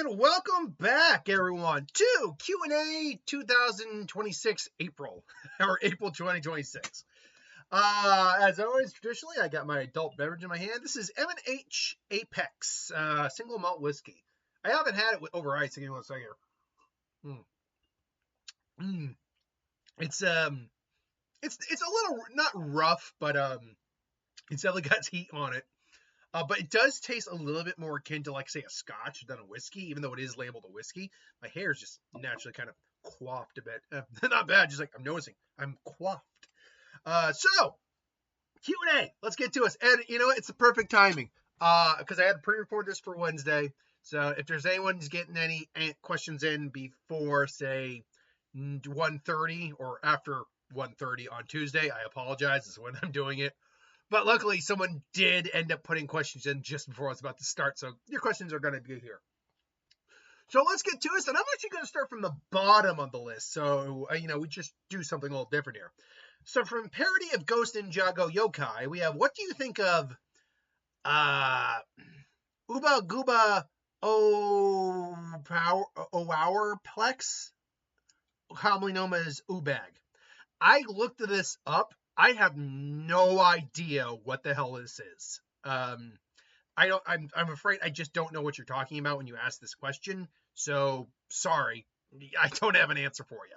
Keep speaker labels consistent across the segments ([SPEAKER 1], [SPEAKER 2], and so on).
[SPEAKER 1] And welcome back, everyone, to Q&A 2026 April, or April 2026. As always, traditionally, I got my adult beverage in my hand. This is M&H Apex single malt whiskey. I haven't had it with over ice. Give me one second here. It's a little not rough, but it's definitely got heat on it. But it does taste a little bit more akin to, like, say, a scotch than a whiskey, even though it is labeled a whiskey. My hair is just naturally kind of coiffed a bit. Not bad, just like I'm noticing. I'm coiffed. So, Q&A. Let's get to it. And, you know what? It's the perfect timing because I had to pre-record this for Wednesday. So, if there's anyone who's getting any questions in before, say, 1:30 or after 1:30 on Tuesday, I apologize. This is when I'm doing it. But luckily, someone did end up putting questions in just before I was about to start. So your questions are going to be here. So let's get to it. And I'm actually going to start from the bottom of the list. So, we just do something a little different here. So from parody of Ghost Ninjago Yokai, we have, what do you think of Uba Gooba Ourplex, commonly known as Ubag? I looked this up. I have no idea what the hell this is. I'm afraid I just don't know what you're talking about when you ask this question. So sorry, I don't have an answer for you.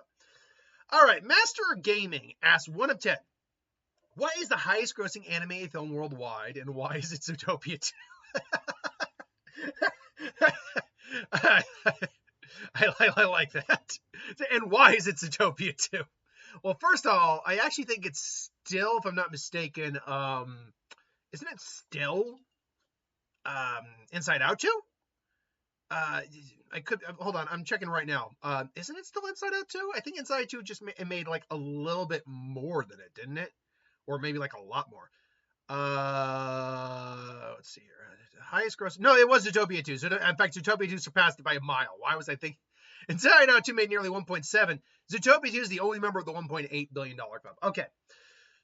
[SPEAKER 1] All right, Master of Gaming asks 1 of 10. What is the highest grossing anime film worldwide, and why is it Zootopia 2? I like that. And why is it Zootopia 2? Well, first of all, I actually think it's still, if I'm not mistaken, isn't it still Inside Out 2? Hold on, I'm checking right now. Isn't it still Inside Out 2? I think Inside 2 just made like a little bit more than it, didn't it? Or maybe like a lot more. Let's see here. Highest gross. No, it was Zootopia 2. So in fact, Zootopia 2 surpassed it by a mile. Why was I thinking? Inside Out 2 made nearly 1.7. Zootopia 2 is the only member of the $1.8 billion club. Okay.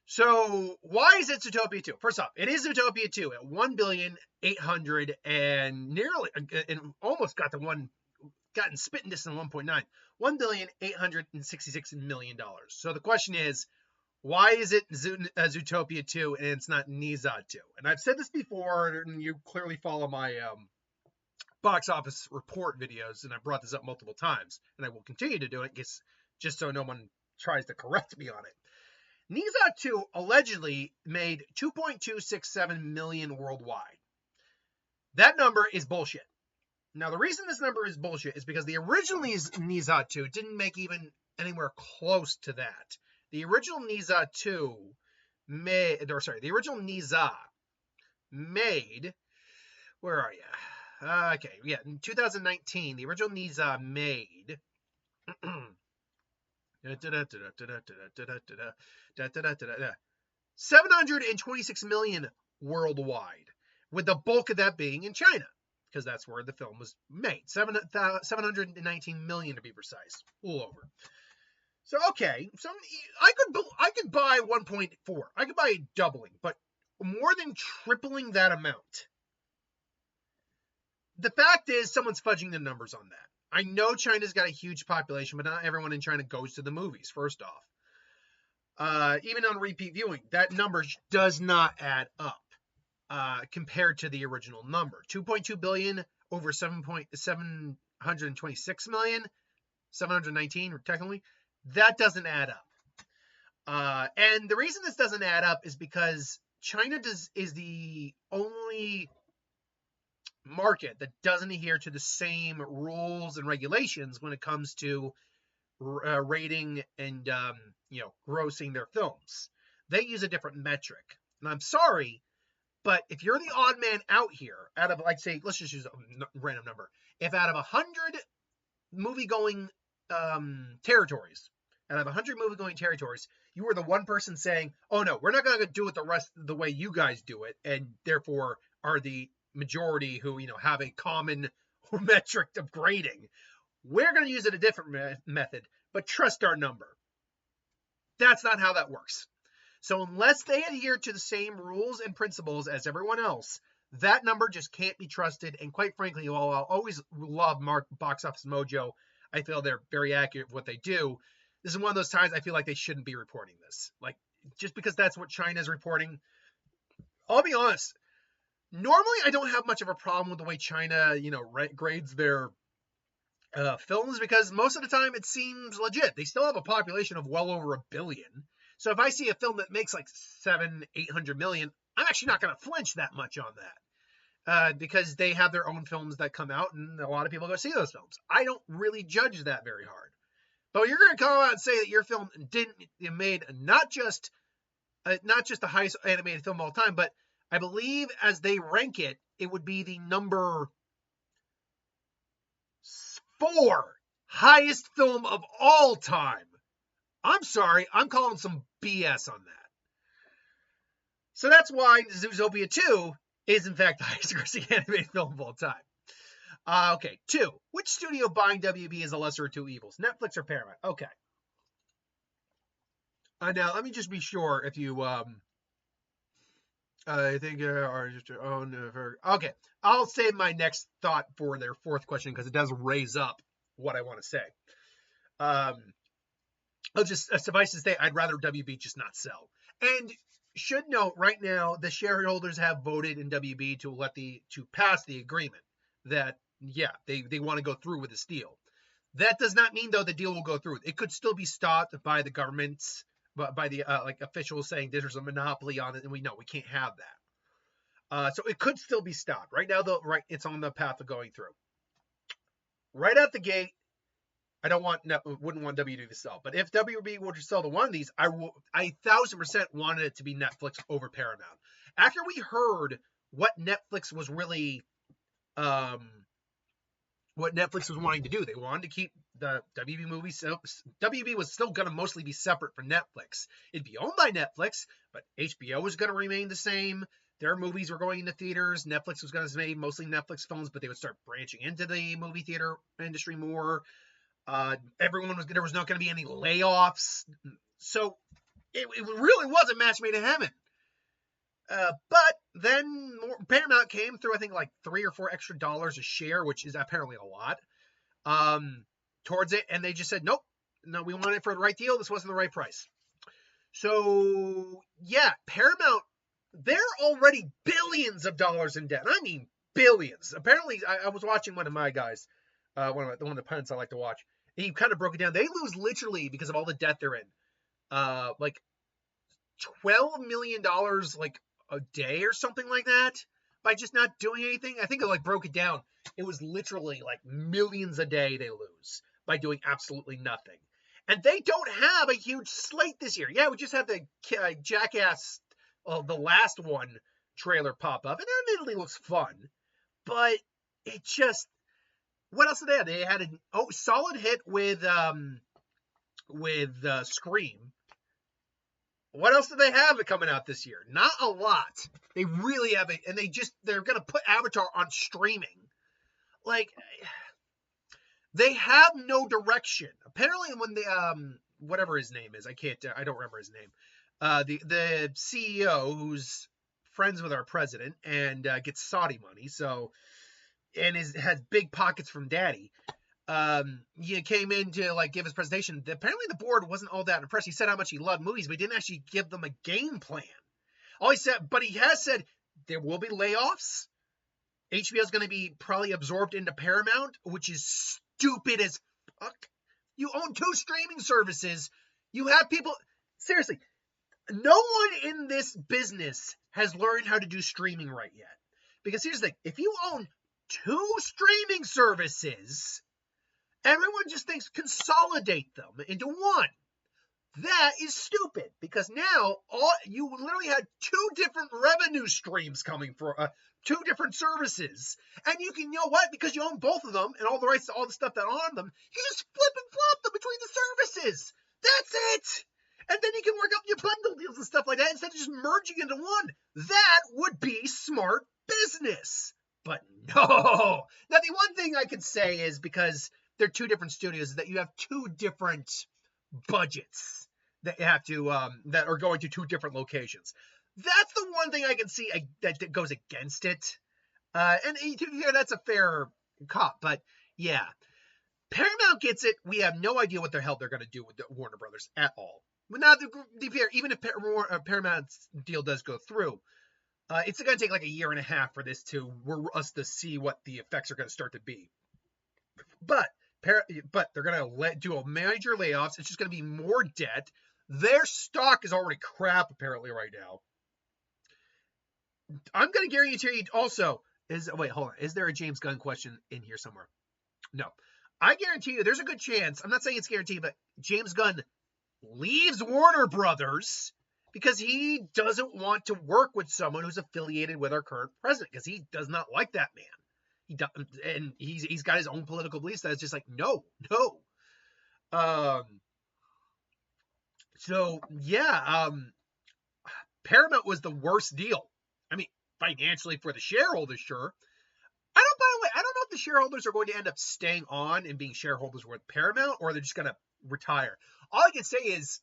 [SPEAKER 1] So why is it Zootopia 2? First off, it is Zootopia 2 at 1,800,000,000 and nearly, and almost got spitting distance 1.9. $1,866,000,000. So the question is, why is it Zootopia 2 and it's not Nizad 2? And I've said this before, and you clearly follow my box office report videos, and I brought this up multiple times, and I will continue to do it just so no one tries to correct me on it. Nizad 2 allegedly made 2.267 million worldwide. That number is bullshit. Now, the reason this number is bullshit is because the original Nizad 2 didn't make even anywhere close to that. The original Nizad 2 the original Nizad made, where are you? Okay, yeah, in 2019, the original Nizad made 726 million worldwide, with the bulk of that being in China, because that's where the film was made. 719 million to be precise, all over. So okay, so I could buy 1.4. I could buy it doubling, but more than tripling that amount. The fact is, someone's fudging the numbers on that. I know China's got a huge population, but not everyone in China goes to the movies, first off. Even on repeat viewing, that number does not add up compared to the original number. 2.2 billion over 726 million, 719 technically, that doesn't add up. And the reason this doesn't add up is because China is the only market that doesn't adhere to the same rules and regulations when it comes to rating and grossing their films. They use a different metric, and I'm sorry, but if you're the odd man out here, out of, like, say, let's just use a random number, if out of 100 movie-going territories, you were the one person saying, oh no, we're not going to do it the rest of the way you guys do it, and therefore are the majority who have a common metric of grading, we're going to use it a different method, but trust our number. That's not how that works. So unless they adhere to the same rules and principles as everyone else, That number just can't be trusted. And quite frankly, while I'll always love Box Office Mojo, I feel they're very accurate with what they do. This is one of those times I feel like they shouldn't be reporting this. Like, just because that's what China's reporting. I'll be honest. Normally, I don't have much of a problem with the way China, grades their films, because most of the time it seems legit. They still have a population of well over 1 billion. So if I see a film that makes like 700-800 million, I'm actually not going to flinch that much on that, because they have their own films that come out, and a lot of people go see those films. I don't really judge that very hard. But you're going to come out and say that your film made not just the highest animated film of all time, but I believe as they rank it, it would be the number 4 highest film of all time. I'm sorry, I'm calling some BS on that. So that's why Zootopia 2 is in fact the highest grossing animated film of all time. Okay, 2. Which studio buying WB is the lesser of two evils? Netflix or Paramount? Okay. Now let me just be sure if you I think are just your own. Okay, I'll save my next thought for their fourth question because it does raise up what I want to say. I'll just suffice to say, I'd rather WB just not sell. And should note right now, the shareholders have voted in WB to pass the agreement that they want to go through with this deal. That does not mean though the deal will go through. It could still be stopped by the governments, by the officials saying there's a monopoly on it, and we can't have that. So it could still be stopped. Right now, though, it's on the path of going through. Right out the gate, I wouldn't want WB to sell. But if WB were to sell to one of these, I 1,000% wanted it to be Netflix over Paramount. After we heard what Netflix was really, what Netflix was wanting to do, they wanted to keep the WB movies. So WB was still going to mostly be separate from Netflix. It'd be owned by Netflix, but HBO was going to remain the same. Their movies were going into theaters. Netflix was going to make mostly Netflix films, but they would start branching into the movie theater industry more. There was not going to be any layoffs. So it really was a match made in heaven. But then Paramount came through, I think, like $3 or $4 extra a share, which is apparently a lot, towards it. And they just said, nope, no, we wanted it for the right deal. This wasn't the right price. So, yeah, Paramount, they're already billions of dollars in debt. I mean, billions. Apparently, I was watching one of my guys, one of the pundits I like to watch. He kind of broke it down. They lose literally, because of all the debt they're in, like $12 million like a day or something like that by just not doing anything. I think it broke it down. It was literally like millions a day they lose by doing absolutely nothing. And they don't have a huge slate this year. Yeah, we just had the Jackass, the last one trailer pop up, and that admittedly looks fun, but it just, what else did they have? They had a solid hit with Scream. What else do they have coming out this year? Not a lot. They really have it, and they're gonna put Avatar on streaming. Like, they have no direction. Apparently, when the whatever his name is, I don't remember his name. The CEO, who's friends with our president and gets Saudi money, has big pockets from daddy. He came in to give his presentation. Apparently the board wasn't all that impressed. He said how much he loved movies, but he didn't actually give them a game plan. But he has said there will be layoffs. HBO is going to be probably absorbed into Paramount, which is stupid as fuck. You own 2 streaming services. You have people, seriously, no one in this business has learned how to do streaming right yet. Because here's the thing, if you own 2 streaming services, everyone just thinks consolidate them into one. That is stupid, because now you literally had 2 different revenue streams coming for 2 different services, and you know what? Because you own both of them and all the rights to all the stuff that on them, you just flip and flop them between the services. That's it. And then you can work up your bundle deals and stuff like that instead of just merging into one. That would be smart business. But no. Now, the one thing I could say is, because they're 2 different studios, that you have 2 different budgets that you have to that are going to 2 different locations. That's the one thing I can see that goes against it. And yeah, that's a fair cop, but yeah, Paramount gets it. We have no idea what the hell they're going to do with the Warner Brothers at all. But now, even if Paramount's deal does go through, it's going to take like a year and a half for us to see what the effects are going to start to be. But they're going to do a major layoffs. It's just going to be more debt. Their stock is already crap apparently right now. I'm going to guarantee you also wait, hold on. Is there a James Gunn question in here somewhere? No. I guarantee you there's a good chance. I'm not saying it's guaranteed, but James Gunn leaves Warner Brothers because he doesn't want to work with someone who's affiliated with our current president because he does not like that man. And he's got his own political beliefs that is just like no. So yeah, Paramount was the worst deal. I mean, financially for the shareholders, sure. By the way, I don't know if the shareholders are going to end up staying on and being shareholders with Paramount, or they're just going to retire. All I can say is,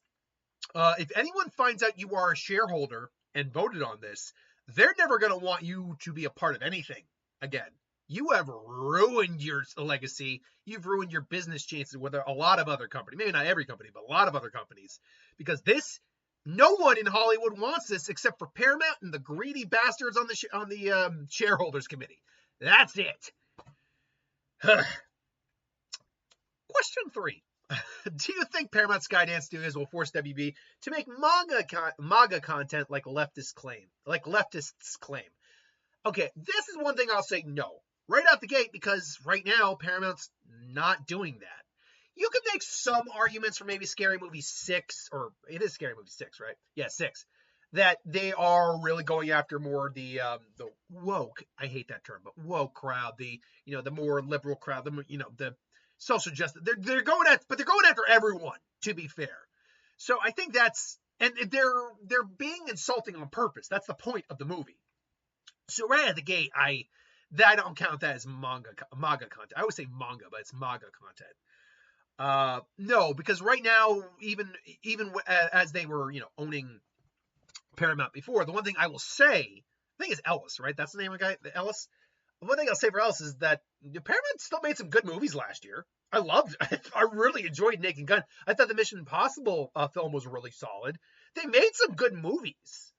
[SPEAKER 1] if anyone finds out you are a shareholder and voted on this, they're never going to want you to be a part of anything again. You have ruined your legacy. You've ruined your business chances with a lot of other companies. Maybe not every company, but a lot of other companies. Because no one in Hollywood wants this except for Paramount and the greedy bastards on the shareholders committee. That's it. Question 3. Do you think Paramount Skydance Studios will force WB to make MAGA content like leftists claim? Okay, this is one thing I'll say no. Right out the gate, because right now Paramount's not doing that. You can make some arguments for maybe Scary Movie 6, or it is Scary Movie 6, right? Yeah, 6. That they are really going after more the woke, I hate that term, but woke crowd, the more liberal crowd, the social justice. They're going after everyone, to be fair. So I think and they're being insulting on purpose. That's the point of the movie. So right at the gate, I don't count that as MAGA content. I would say manga, but it's MAGA content. No, because right now, even as they were, owning Paramount before, the one thing I will say, I think it's Ellis, right? That's the name of the guy, Ellis. The one thing I'll say for Ellis is that Paramount still made some good movies last year. I really enjoyed Naked Gun. I thought the Mission Impossible film was really solid. They made some good movies.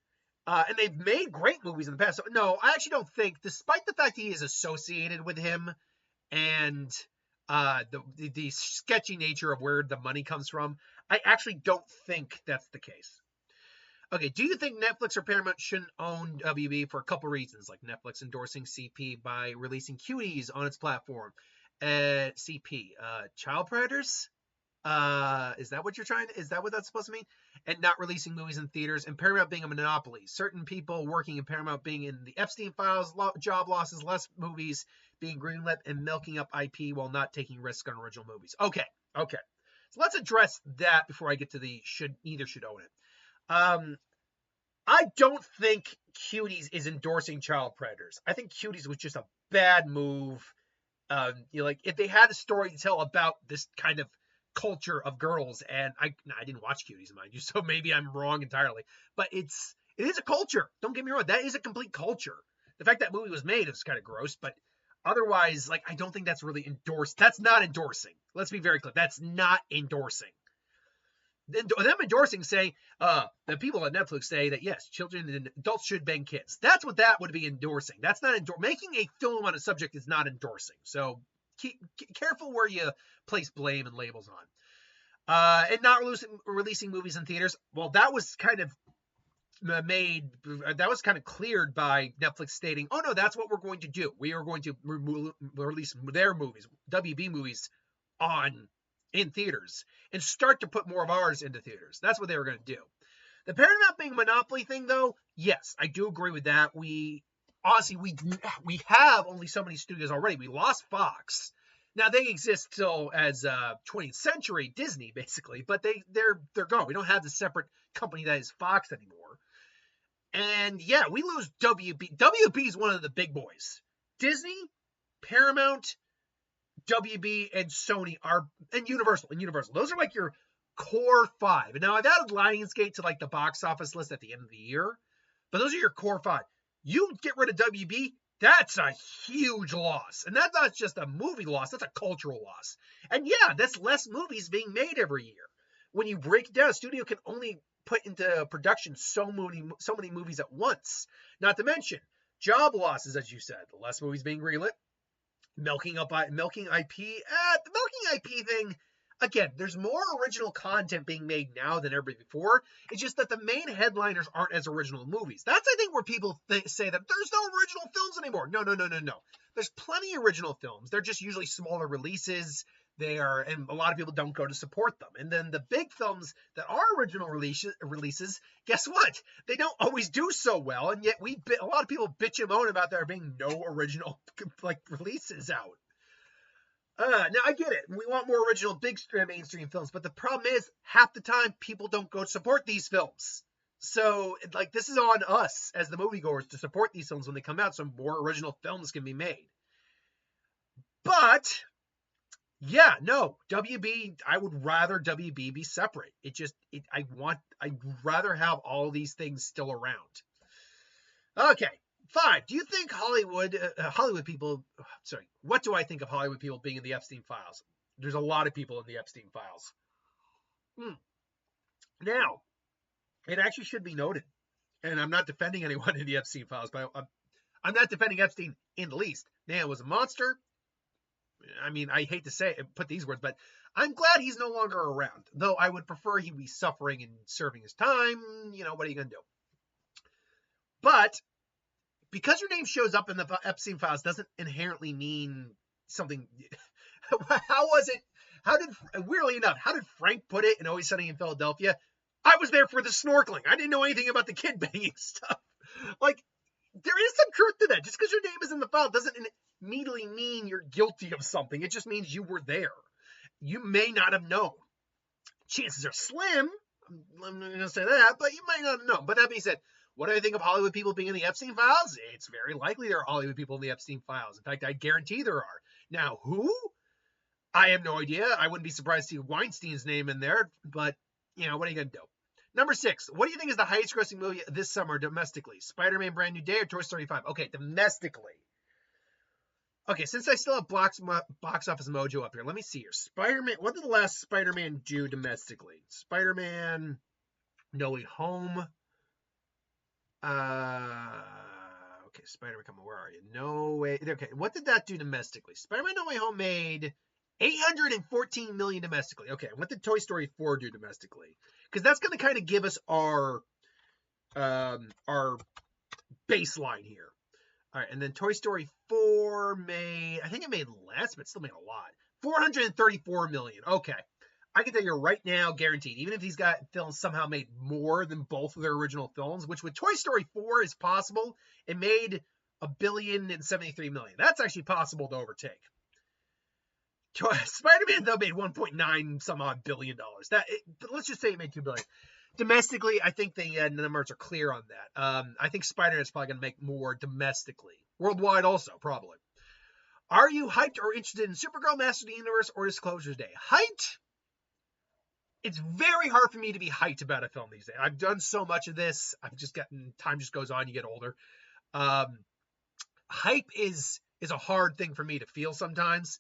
[SPEAKER 1] And they've made great movies in the past. So, no, I actually don't think, despite the fact he is associated with him and the sketchy nature of where the money comes from, I actually don't think that's the case. Okay, do you think Netflix or Paramount shouldn't own WB for a couple reasons, like Netflix endorsing CP by releasing cuties on its platform? CP, child predators? Is that what that's supposed to mean? And not releasing movies in theaters, and Paramount being a monopoly. Certain people working in Paramount being in the Epstein files, job losses, less movies being greenlit, and milking up IP while not taking risks on original movies. Okay. So let's address that before I get to the neither should own it. I don't think Cuties is endorsing child predators. I think Cuties was just a bad move. If they had a story to tell about this kind of culture of girls, and I didn't watch Cuties, mind you, so maybe I'm wrong entirely, but it is a culture. Don't get me wrong, that is a complete culture. The fact that movie was made is kind of gross, but otherwise, I don't think that's really endorsed. That's not endorsing. Let's be very clear. That's not endorsing. Them endorsing say the people at Netflix say that yes, children and adults should bang kids. That's what that would be endorsing. That's not making a film on a subject is not endorsing. So keep careful where you place blame and labels on. And not releasing movies in theaters. Well, that was kind of cleared by Netflix stating, "Oh no, that's what we're going to do. We are going to release their movies, WB movies, in theaters and start to put more of ours into theaters." That's what they were going to do. The Paramount being a monopoly thing, though, yes, I do agree with that. We have only so many studios already. We lost Fox. Now they exist still as 20th Century Disney, basically, but they're gone. We don't have the separate company that is Fox anymore. And yeah, we lose WB. WB is one of the big boys. Disney, Paramount, WB, and Sony and Universal. Those are your core 5. And now I've added Lionsgate to the box office list at the end of the year. But those are your core 5. You get rid of WB, that's a huge loss. And that's not just a movie loss, that's a cultural loss. And yeah, that's less movies being made every year. When you break it down, a studio can only put into production so many movies at once. Not to mention job losses, as you said, less movies being greenlit, milking IP. The milking IP thing, again, there's more original content being made now than ever before. It's just that the main headliners aren't as original movies. That's, I think, where people say that there's no original films anymore. No. There's plenty of original films. They're just usually smaller releases. And a lot of people don't go to support them. And then the big films that are original releases, guess what? They don't always do so well. And yet a lot of people bitch and moan about there being no original releases out. Now I get it. We want more original big mainstream films, but the problem is half the time people don't go support these films. So this is on us as the moviegoers to support these films when they come out so more original films can be made. But yeah, no, WB, I would rather WB be separate. I'd rather have all these things still around. Okay. 5. Do you think Hollywood people, what do I think of Hollywood people being in the Epstein files? There's a lot of people in the Epstein files. Now, it actually should be noted, and I'm not defending anyone in the Epstein files, but I'm not defending Epstein in the least. Man was a monster. I mean, I hate to put these words, but I'm glad he's no longer around, though I would prefer he be suffering and serving his time. What are you going to do? But because your name shows up in the Epstein files doesn't inherently mean something. Weirdly enough, how did Frank put it in Always Sunny in Philadelphia? I was there for the snorkeling. I didn't know anything about the kid banging stuff. There is some truth to that. Just because your name is in the file doesn't immediately mean you're guilty of something. It just means you were there. You may not have known. Chances are slim. I'm not going to say that, but you might not have known. But that being said, what do I think of Hollywood people being in the Epstein files? It's very likely there are Hollywood people in the Epstein files. In fact, I guarantee there are. Now, who? I have no idea. I wouldn't be surprised to see Weinstein's name in there, but, what are you going to do? Number 6, what do you think is the highest grossing movie this summer domestically? Spider-Man Brand New Day or Toy Story 5? Okay, domestically. Okay, since I still have box office mojo up here, let me see here. Spider-Man, what did the last Spider-Man do domestically? Spider-Man No Way Home. Okay, Spider-Man, come on, where are you? No Way. Okay, what did that do domestically? Spider-Man No Way Home made $814 million domestically. Okay, what did Toy Story 4 do domestically? Because that's going to kind of give us our baseline here. All right, and then Toy Story 4 made, I think it made less, but still made a lot. $434 million. Okay. I can tell you right now, guaranteed, even if these films somehow made more than both of their original films, which with Toy Story 4 is possible, it made $1.073 billion. That's actually possible to overtake. Spider-Man, though, made $1.9 some odd billion. Let's just say it made $2 billion. Domestically, I think the numbers are clear on that. I think Spider-Man is probably going to make more domestically. Worldwide also, probably. Are you hyped or interested in Supergirl, Masters of the Universe, or Disclosure Day? Hyped? It's very hard for me to be hyped about a film these days. I've done so much of this. Time just goes on, you get older. Hype is a hard thing for me to feel sometimes.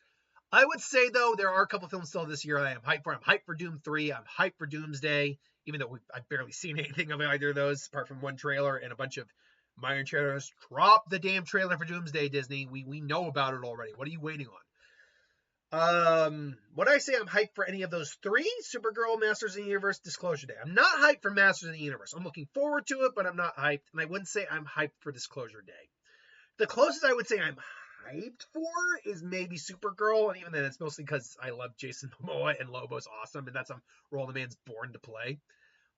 [SPEAKER 1] I would say, though, there are a couple films still this year I am hyped for. I'm hyped for Doom 3. I'm hyped for Doomsday, even though I've barely seen anything of either of those, apart from one trailer and a bunch of minor trailers. Drop the damn trailer for Doomsday, Disney. We know about it already. What are you waiting on? Would I say I'm hyped for any of those 3? Supergirl, Masters of the Universe, Disclosure Day. I'm not hyped for Masters of the Universe. I'm looking forward to it, but I'm not hyped. And I wouldn't say I'm hyped for Disclosure Day. The closest I would say I'm hyped for is maybe Supergirl, and even then it's mostly because I love Jason Momoa and Lobo's awesome, and that's a role the man's born to play.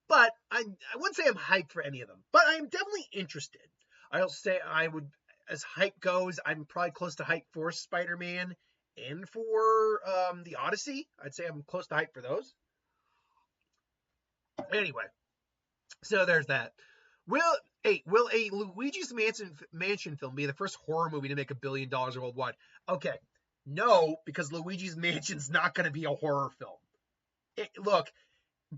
[SPEAKER 1] But I wouldn't say I'm hyped for any of them, but I'm definitely interested. I'll say I would, as hype goes, I'm probably close to hype for Spider-Man and for the Odyssey. I'd say I'm close to hype for those. Anyway, so there's that. Will a Luigi's Mansion film be the first horror movie to make $1 billion worldwide? Okay, no, because Luigi's Mansion's not going to be a horror film. Look,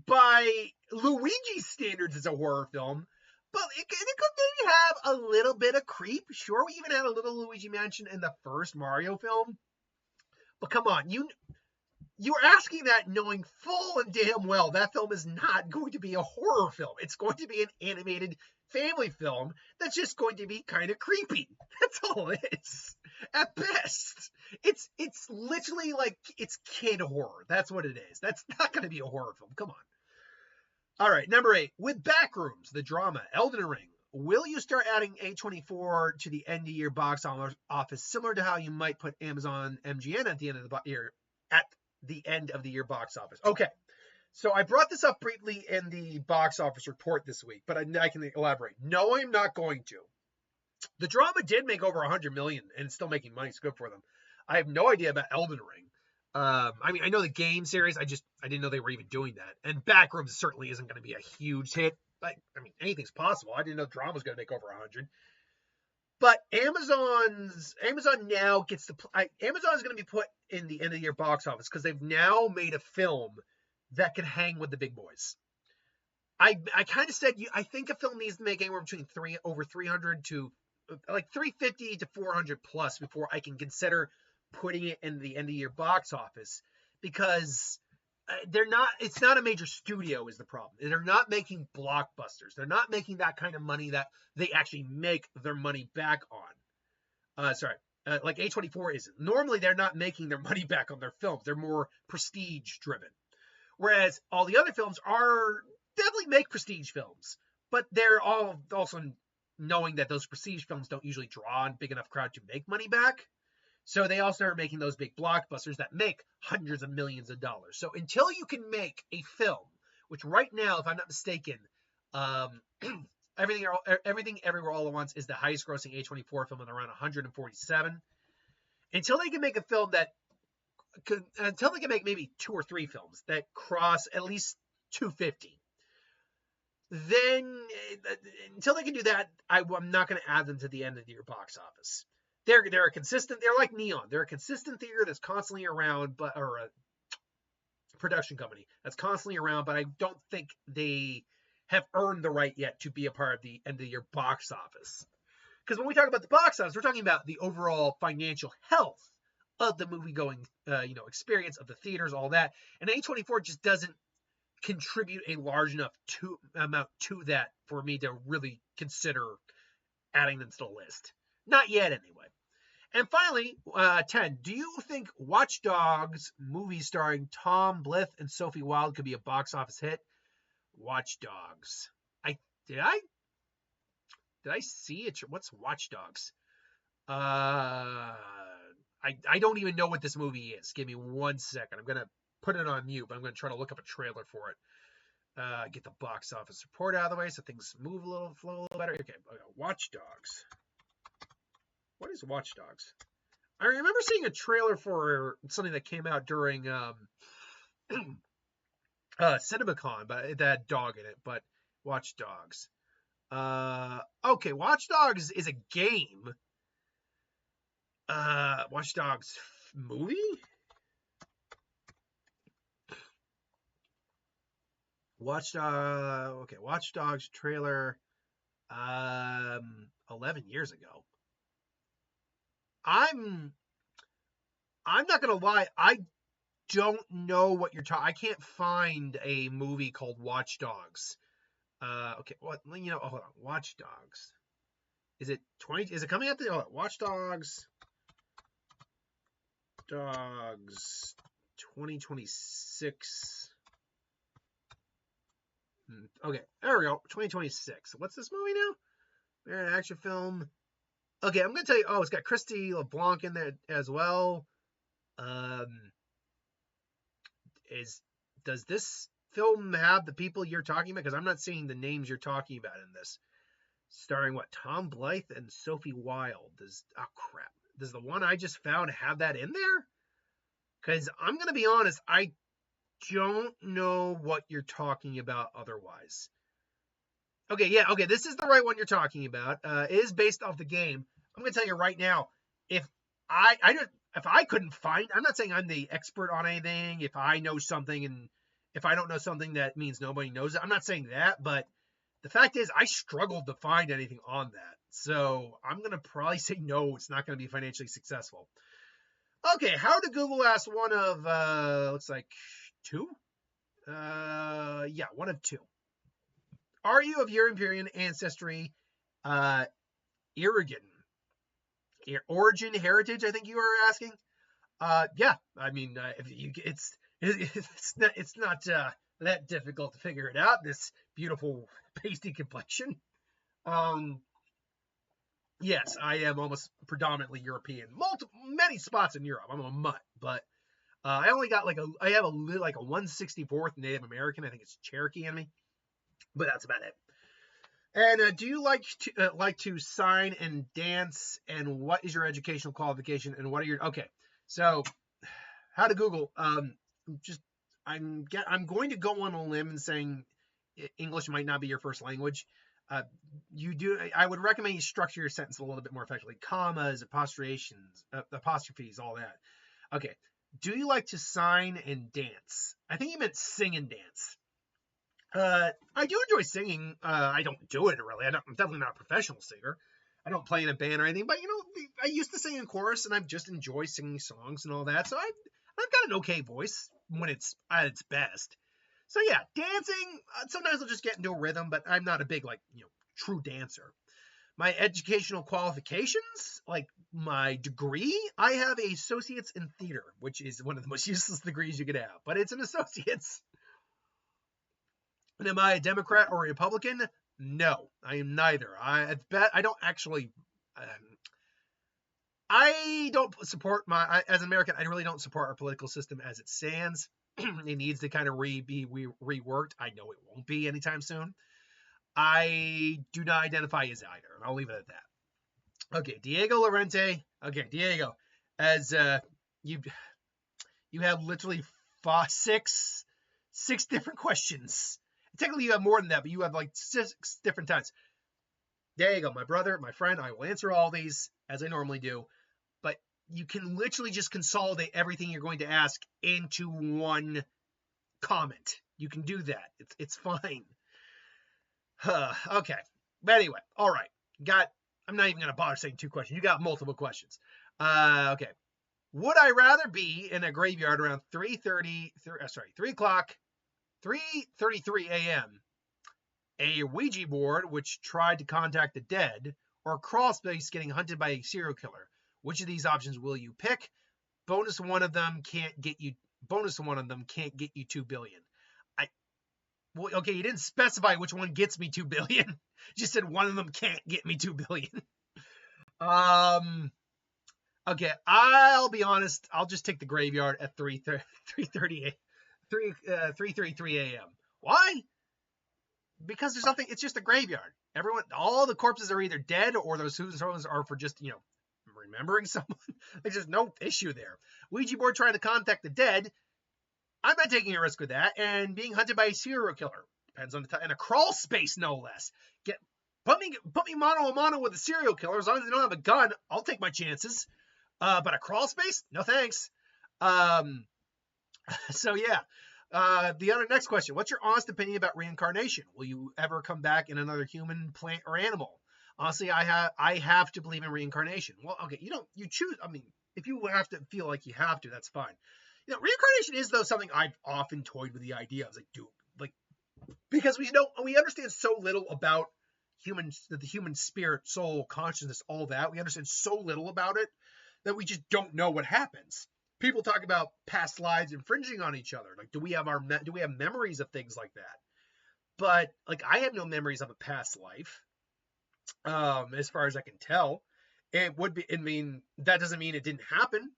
[SPEAKER 1] by Luigi's standards, it's a horror film. But it could maybe have a little bit of creep. Sure, we even had a little Luigi Mansion in the first Mario film. But come on, you're asking that knowing full and damn well that film is not going to be a horror film. It's going to be an animated family film that's just going to be kind of creepy. That's all it is. At best. It's literally like it's kid horror. That's what it is. That's not going to be a horror film. Come on. All right, number 8. With Backrooms, the drama, Elden Ring. Will you start adding A24 to the end of year box office, similar to how you might put Amazon MGM at the end of the year box office? Okay, so I brought this up briefly in the box office report this week, but I can elaborate. No, I'm not going to. The drama did make over 100 million, and it's still making money. It's good for them. I have no idea about Elden Ring. I mean, I know the game series. I didn't know they were even doing that. And Backrooms certainly isn't going to be a huge hit. I mean, anything's possible. I didn't know drama was going to make over 100. But Amazon now gets to Amazon is going to be put in the end of the year box office because they've now made a film that can hang with the big boys. I kind of said I think a film needs to make anywhere between over 300 to like 350 to 400 plus before I can consider putting it in the end of year box office, because it's not a major studio is the problem. They're not making blockbusters. They're not making that kind of money that they actually make their money back on. Like A24 isn't. Normally they're not making their money back on their films. They're more prestige driven. Whereas all the other films are definitely make prestige films, but they're all also knowing that those prestige films don't usually draw a big enough crowd to make money back. So they all started making those big blockbusters that make hundreds of millions of dollars. So until you can make a film, which right now, if I'm not mistaken, Everything Everywhere All at Once is the highest grossing A24 film at around 147. Until they can make a film until they can make maybe 2 or 3 films that cross at least 250, then until they can do that, I'm not going to add them to the end of the year box office. They're a consistent. They're like Neon. They're a consistent theater that's constantly around, or a production company that's constantly around. But I don't think they have earned the right yet to be a part of the end of the year box office. Because when we talk about the box office, we're talking about the overall financial health of the movie-going, experience of the theaters, all that. And A24 just doesn't contribute a large enough amount to that for me to really consider adding them to the list. Not yet, anyway. And finally, 10. Do you think Watch Dogs movie starring Tom Blyth and Sophie Wilde could be a box office hit? Watch Dogs. Did I see it? What's Watch Dogs? I don't even know what this movie is. Give me 1 second. I'm gonna put it on mute, but I'm gonna try to look up a trailer for it. Get the box office report out of the way so things flow a little better. Okay, Watch Dogs. What is Watch Dogs? I remember seeing a trailer for something that came out during CinemaCon, but that had dog in it. But Watch Dogs. Okay, Watch Dogs is a game. Watch Dogs movie? Watch Dogs trailer 11 years ago. I'm not gonna lie, I don't know what you're talking. I can't find a movie called Watch Dogs. Okay, hold on. Watch Dogs. Is it coming out the Watch Dogs 2026? Okay, there we go. 2026. What's this movie now? An action film. Okay, I'm gonna tell you. Oh, it's got Christy LeBlanc in there as well. Does this film have the people you're talking about? Because I'm not seeing the names you're talking about in this. Starring what? Tom Blyth and Sophie Wilde. Does the one I just found have that in there? Because I'm gonna be honest, I don't know what you're talking about otherwise. Okay, yeah, okay, this is the right one you're talking about. It is based off the game. I'm gonna tell you right now, if I couldn't find, I'm not saying I'm the expert on anything. If I know something and if I don't know something, that means nobody knows it. I'm not saying that, but The fact is, I struggled to find anything on that. So I'm going to probably say no, it's not going to be financially successful. Okay, how did Google ask one of, looks like two? Yeah, one of two. Are you of European ancestry, Irrigan? Origin, heritage, I think you were asking? Yeah, I mean, if you, it's not that difficult to figure it out. This beautiful pasty complexion. Um, yes, I am almost predominantly European. Many spots in Europe. I'm a mutt, but I only got I have like a 1/64th Native American. I think it's Cherokee in me, but that's about it. And do you like to sign and dance? And what is your educational qualification? And what are your okay? So how to Google? Just I'm going to go on a limb and saying English might not be your first language. I would recommend you structure your sentence a little bit more effectively. Commas, apostrophes, all that. Okay. Do you like to sign and dance? I think you meant sing and dance. I do enjoy singing. I don't do it really. I'm definitely not a professional singer. I don't play in a band or anything, but I used to sing in chorus, and I just enjoy singing songs and all that. So I've got an okay voice when it's at its best. So yeah, dancing. Sometimes I'll just get into a rhythm, but I'm not a big true dancer. My educational qualifications, like my degree, I have a associate's in theater, which is one of the most useless degrees you could have, but it's an associate's. And am I a Democrat or a Republican? No, I am neither. I don't actually. I don't support as an American. I really don't support our political system as it stands. It needs to kind of be reworked. I know it won't be anytime soon. I do not identify as either, and I'll leave it at that. Okay, Diego Lorente. Okay, Diego, as you have literally six different questions. Technically, you have more than that, but you have like 6 different times. There you go, my brother, my friend. I will answer all these as I normally do, but you can literally just consolidate everything you're going to ask into one comment. You can do that. It's fine. Okay, but anyway, all right. I'm not even going to bother saying 2 questions. You got multiple questions. Okay. Would I rather be in a graveyard around 3:33 a.m., a Ouija board which tried to contact the dead, or a crawl space getting hunted by a serial killer? Which of these options will you pick? Bonus one of them can't get you 2 billion. Okay, you didn't specify which one gets me 2 billion. You just said one of them can't get me 2 billion. Okay, I'll be honest. I'll just take the graveyard at 3:33 a.m. Why? Because there's nothing. It's just a graveyard. All the corpses are either dead or those tombstones are for just remembering someone. There's just no issue there. Ouija board trying to contact the dead. I'm not taking a risk with that. And being hunted by a serial killer depends on the time. And a crawl space, no less. Put me mano a mano with a serial killer. As long as they don't have a gun, I'll take my chances. But a crawl space, no thanks. So yeah. The next question: what's your honest opinion about reincarnation? Will you ever come back in another human, plant, or animal? Honestly, I have to believe in reincarnation. Well, okay, you choose. I mean, if you have to feel like you have to, that's fine. Reincarnation is though something I've often toyed with the idea. I was like, because we understand so little about the human spirit, soul, consciousness, all that. We understand so little about it that we just don't know what happens. People talk about past lives infringing on each other. Like, do we have memories of things like that? But like, I have no memories of a past life, as far as I can tell. It would be. I mean, that doesn't mean it didn't happen.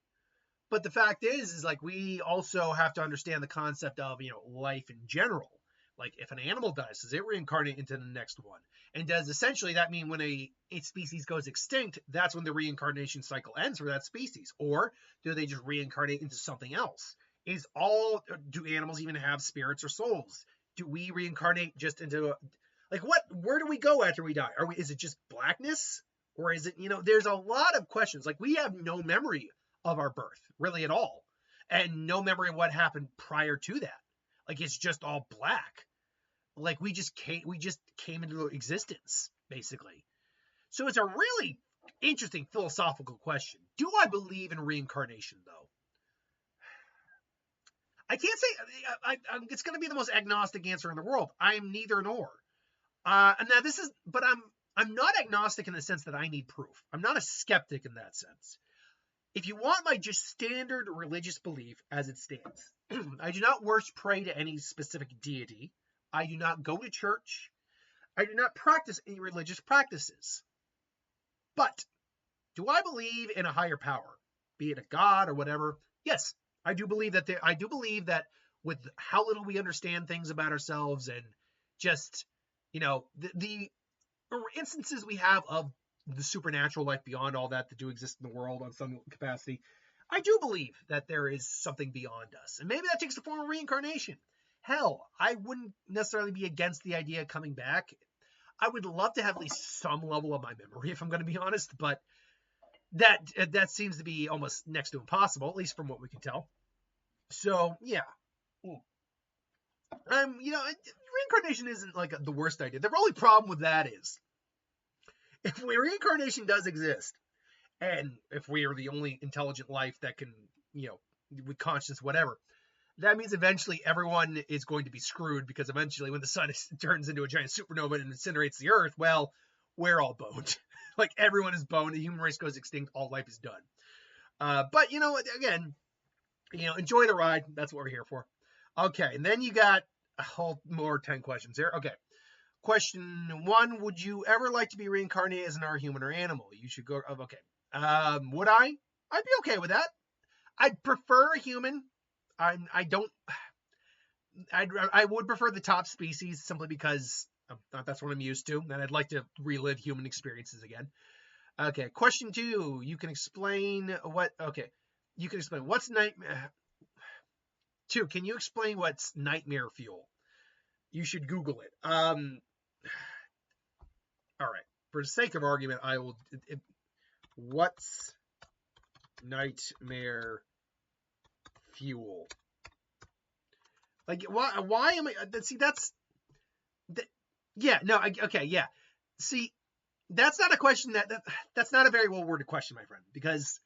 [SPEAKER 1] But the fact is like we also have to understand the concept of life in general. Like, if an animal dies, does it reincarnate into the next one? And does essentially that mean when a species goes extinct, that's when the reincarnation cycle ends for that species? Or do they just reincarnate into something else? Do animals even have spirits or souls? Do we reincarnate just into where do we go after we die? Is it just blackness? Or is it, there's a lot of questions. Like, we have no memory of our birth really at all. And no memory of what happened prior to that. Like, it's just all black. like we just came into existence, basically. So it's a really interesting philosophical question. Do I believe in reincarnation, though? I can't say. It's going to be the most agnostic answer in the world. I am neither nor. And now this is, but I'm not agnostic in the sense that I need proof. I'm not a skeptic in that sense. If you want my just standard religious belief as it stands, I do not worship, pray to any specific deity. I do not go to church. I do not practice any religious practices. But do I believe in a higher power, be it a god or whatever? Yes, I do believe that I do believe that with how little we understand things about ourselves and just, the instances we have of the supernatural life beyond all that do exist in the world on some capacity, I do believe that there is something beyond us. And maybe that takes the form of reincarnation. Hell, I wouldn't necessarily be against the idea of coming back. I would love to have at least some level of my memory, if I'm going to be honest, but that seems to be almost next to impossible, at least from what we can tell. So yeah, reincarnation isn't like the worst idea. The only problem with that is, if reincarnation does exist, and if we are the only intelligent life that can, with conscience, whatever, that means eventually everyone is going to be screwed, because eventually when the sun turns into a giant supernova and incinerates the earth, well, we're all boned. Like, everyone is boned, the human race goes extinct, all life is done. But, again, enjoy the ride. That's what we're here for. Okay, and then you got a whole more 10 questions here. Okay. Question 1, would you ever like to be reincarnated as another human or animal? You should go, okay. Would I? I'd be okay with that. I'd prefer a human. I would prefer the top species, simply because that's what I'm used to, and I'd like to relive human experiences again. Okay, question 2. You can explain what's nightmare. 2. Can you explain what's nightmare fuel? You should Google it. All right. For the sake of argument, I will. What's nightmare fuel? Like, why am I? See, yeah, no, okay, yeah. See, that's not a question that's not a very well worded question, my friend. Because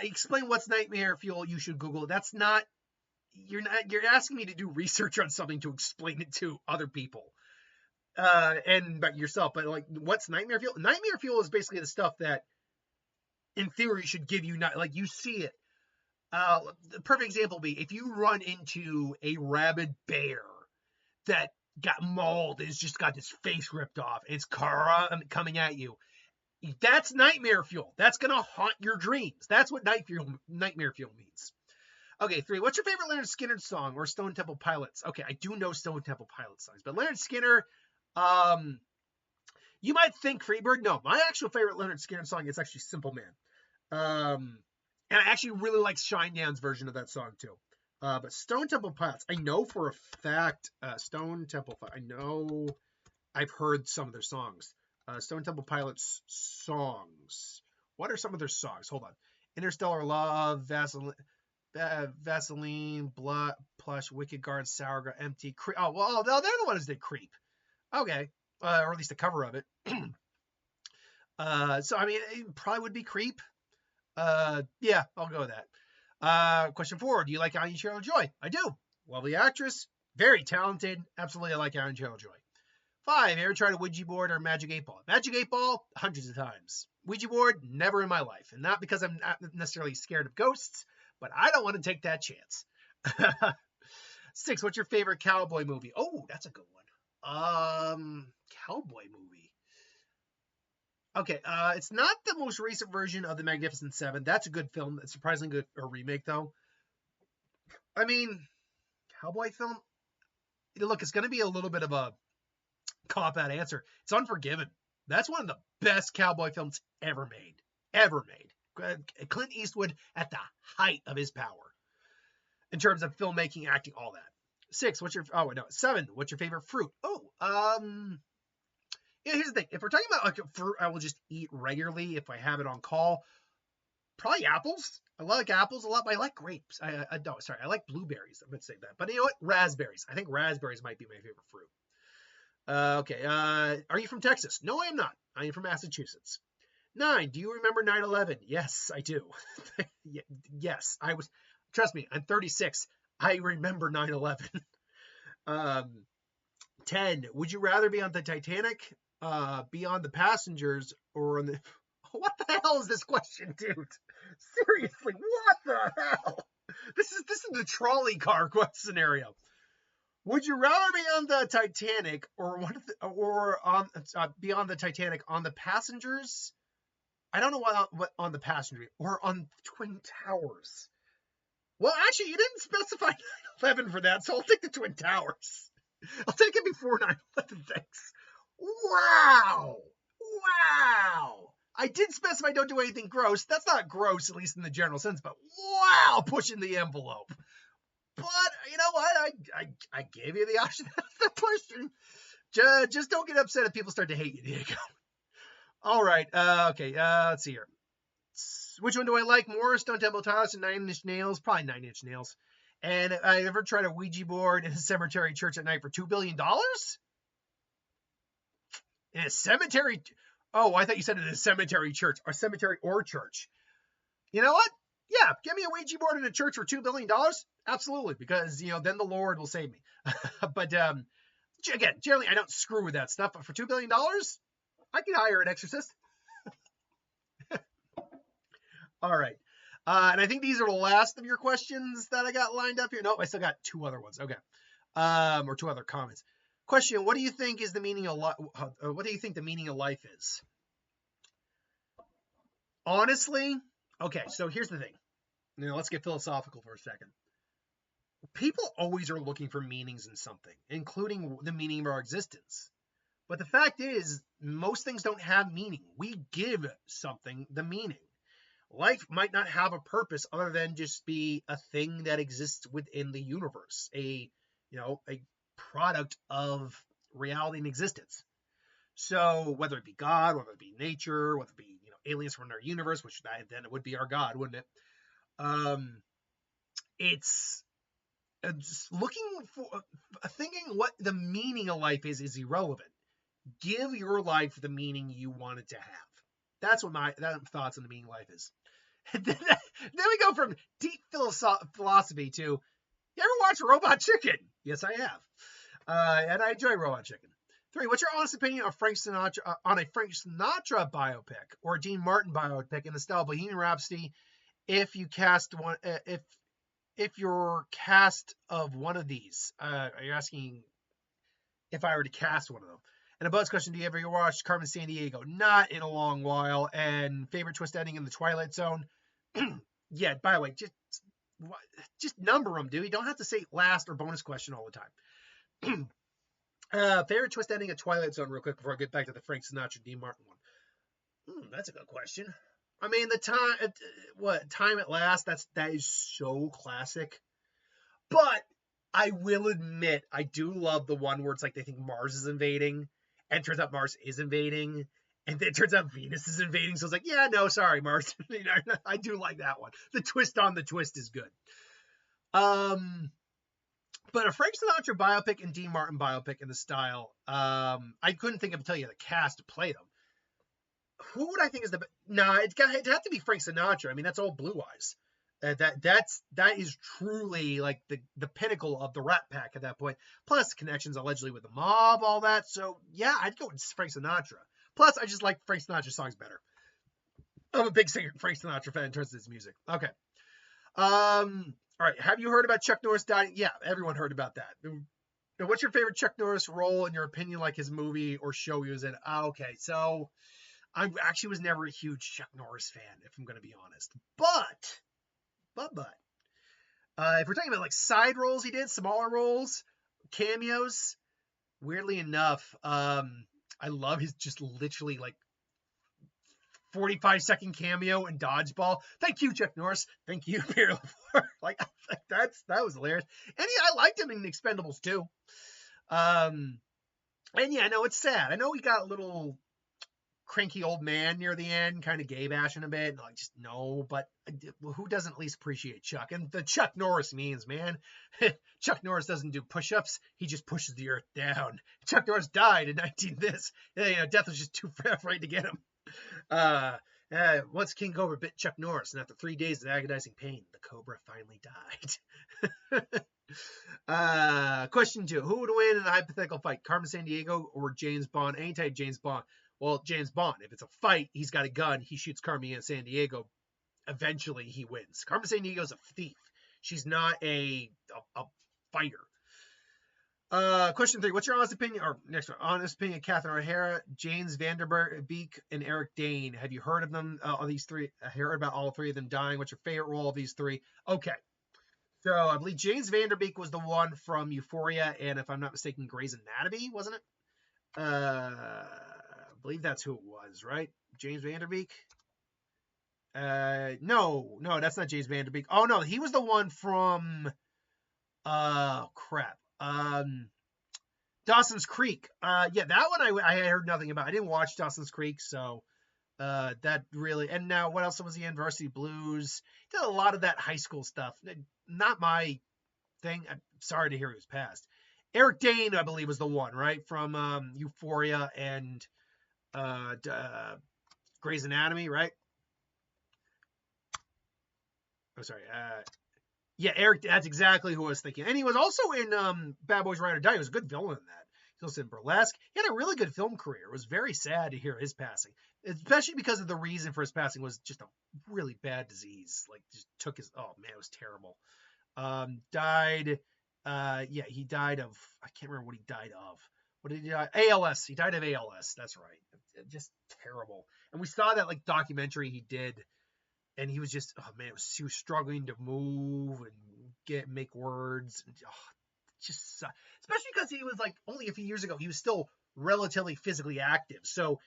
[SPEAKER 1] explain what's nightmare fuel. You should Google it. That's not. You're asking me to do research on something to explain it to other people, but yourself. But like, what's nightmare fuel? Nightmare fuel is basically the stuff that, in theory, should give you like you see it. The perfect example would be if you run into a rabid bear that got mauled and it's just got his face ripped off and it's coming at you. That's nightmare fuel. That's gonna haunt your dreams. That's what nightmare fuel means. Okay, 3. What's your favorite Leonard Skinner song or Stone Temple Pilots? Okay, I do know Stone Temple Pilots songs, but Leonard Skinner, you might think Freebird. No, my actual favorite Leonard Skinner song is actually Simple Man. And I actually really like Shinedown's version of that song too. But Stone Temple Pilots, I know for a fact, Stone Temple, I know I've heard some of their songs. Stone Temple Pilots songs. What are some of their songs? Hold on. Interstellar Love, Vaseline, Blood, Plush, Wicked Guard, Sour Girl, Empty, Creep. Oh, well, they're the ones that Creep. Okay. Or at least a cover of it. So, I mean, it probably would be Creep. Yeah, I'll go with that. Question 4. Do you like Anya Taylor-Joy? I do. Lovely actress. Very talented. Absolutely, I like Anya Taylor-Joy. 5. Ever tried a Ouija board or Magic 8 Ball? Magic 8 Ball, hundreds of times. Ouija board, never in my life. And not because I'm not necessarily scared of ghosts, but I don't want to take that chance. 6. What's your favorite cowboy movie? Oh, that's a good one. Cowboy movie. Okay, it's not the most recent version of The Magnificent Seven. That's a good film. It's surprisingly good. A remake, though. I mean, cowboy film? Look, it's going to be a little bit of a cop-out answer. It's Unforgiven. That's one of the best cowboy films ever made. Ever made. Clint Eastwood at the height of his power. In terms of filmmaking, acting, all that. 6, 7, what's your favorite fruit? Yeah, here's the thing. If we're talking about like a fruit I will just eat regularly if I have it on call, probably apples. I like apples a lot, but I like grapes. I like blueberries. I'm going to say that. But you know what? Raspberries. I think raspberries might be my favorite fruit. Okay. Are you from Texas? No, I am not. I am from Massachusetts. 9. Do you remember 9/11? Yes, I do. Yes, I was. Trust me, I'm 36. I remember 9/11. Um, 10. Would you rather be on the Titanic, be on the passengers, or on the? What the hell is this question, dude? Seriously, what the hell? This is the trolley car scenario. Would you rather be on the Titanic or on be on the Titanic on the passengers? I don't know what on the passenger or on Twin Towers. Well, actually, you didn't specify 9/11 for that, so I'll take the Twin Towers. I'll take it before 9/11. Thanks. Wow. Wow. I did specify don't do anything gross. That's not gross, at least in the general sense, but wow, pushing the envelope. But you know what? I gave you the option. That's the question. Just don't get upset if people start to hate you, Diego. All right. Okay. Let's see here. Which one do I like more? Stone Temple Pilots and Nine Inch Nails? Probably Nine Inch Nails. And I ever tried a Ouija board in a cemetery church at night for $2 billion? In a cemetery? Oh, I thought you said in a cemetery church, or cemetery or church. You know what? Yeah, give me a Ouija board in a church for $2 billion. Absolutely, because then the Lord will save me. But again, generally I don't screw with that stuff. But for $2 billion, I could hire an exorcist. All right. And I think these are the last of your questions that I got lined up here. Nope, I still got 2 other ones. Okay. Or 2 other comments. Question: what do you think is the meaning of life? What do you think the meaning of life is? Honestly, okay. So here's the thing. Let's get philosophical for a second. People always are looking for meanings in something, including the meaning of our existence. But the fact is, most things don't have meaning. We give something the meaning. Life might not have a purpose other than just be a thing that exists within the universe, a product of reality and existence. So whether it be God, whether it be nature, whether it be aliens from our universe, which then it would be our God, wouldn't it? It's just looking for thinking what the meaning of life is irrelevant. Give your life the meaning you want it to have. That's what my thoughts on the meaning of life is. Then we go from deep philosophy to, you ever watch Robot Chicken? Yes, I have. And I enjoy Robot Chicken. 3, what's your honest opinion on Frank Sinatra on a Frank Sinatra biopic or a Dean Martin biopic in the style of Bohemian Rhapsody? If you cast one, if you're cast of one of these, are you asking if I were to cast one of them? And a buzz question: do you ever watch Carmen Sandiego? Not in a long while. And favorite twist ending in the Twilight Zone? Yeah. By the way, just number them, dude. You don't have to say last or bonus question all the time. Favorite twist ending of Twilight Zone, real quick, before I get back to the Frank Sinatra Dean Martin one. That's a good question. I mean, the time at last. That is so classic. But I will admit, I do love the one where it's like they think Mars is invading, and it turns out Mars is invading, and then it turns out Venus is invading. So it's like, yeah, no, sorry, Mars. I do like that one. The twist on the twist is good. But a Frank Sinatra biopic and Dean Martin biopic in the style, I couldn't think of tell you the cast to play them. Who would I think is the best? No, it'd have to be Frank Sinatra. I mean, that's all Blue Eyes. That is truly like the pinnacle of the Rat Pack at that point. Plus connections allegedly with the mob, all that. So yeah, I'd go with Frank Sinatra. Plus, I just like Frank Sinatra songs better. I'm a big Frank Sinatra fan in terms of his music. Okay. All right. Have you heard about Chuck Norris dying? Yeah, everyone heard about that. Now, what's your favorite Chuck Norris role in your opinion, like his movie or show he was in? Okay, so I actually was never a huge Chuck Norris fan, if I'm going to be honest. But if we're talking about like side roles he did, smaller roles, cameos, weirdly enough, I love his just literally like 45-second cameo in Dodgeball. Thank you, Chuck Norris. Thank you, Pierre LaFleur. Like that was hilarious. And yeah, I liked him in Expendables too. And yeah, I know it's sad. I know he got a little cranky old man near the end, kind of gay bashing a bit. Like, just no, but who doesn't at least appreciate Chuck? And the Chuck Norris means, man. Chuck Norris doesn't do push-ups. He just pushes the earth down. Chuck Norris died in 19 this. Death was just too afraid to get him. Once King Cobra bit Chuck Norris, and after 3 days of agonizing pain, the Cobra finally died. Question 2. Who would win in a hypothetical fight, Carmen Sandiego or James Bond? Any type James Bond. Well, James Bond, if it's a fight, he's got a gun. He shoots Carmen Sandiego. Eventually, he wins. Carmen Sandiego's a thief. She's not a fighter. Question 3. What's your honest opinion, or next one, honest opinion of Catherine O'Hara, James Van Der Beek, and Eric Dane? Have you heard of them, all these three? I heard about all 3 of them dying. What's your favorite role of these 3? Okay. So I believe James Van Der Beek was the one from Euphoria, and if I'm not mistaken, Grey's Anatomy, wasn't it? I believe that's who it was, right? James Van Der Beek? No, that's not James Van Der Beek. Oh, no, he was the one from, crap. Dawson's Creek. Yeah, that one I heard nothing about. I didn't watch Dawson's Creek, so that really. And now, what else was he in? Varsity Blues. He did a lot of that high school stuff. Not my thing. I'm sorry to hear he was passed. Eric Dane, I believe, was the one, right, from Euphoria and Grey's Anatomy, right? Oh, sorry. Yeah, Eric, that's exactly who I was thinking. And he was also in Bad Boys Ride or Die. He was a good villain in that. He was in Burlesque. He had a really good film career. It was very sad to hear his passing, especially because of the reason for his passing was just a really bad disease. Like, just took his, oh man, it was terrible. Died, he died of, I can't remember what he died of. What did he die? ALS. He died of ALS. That's right. Just terrible. And we saw that like documentary he did. And he was just, oh man, he was struggling to move and make words. And, just, especially because he was like only a few years ago, he was still relatively physically active. So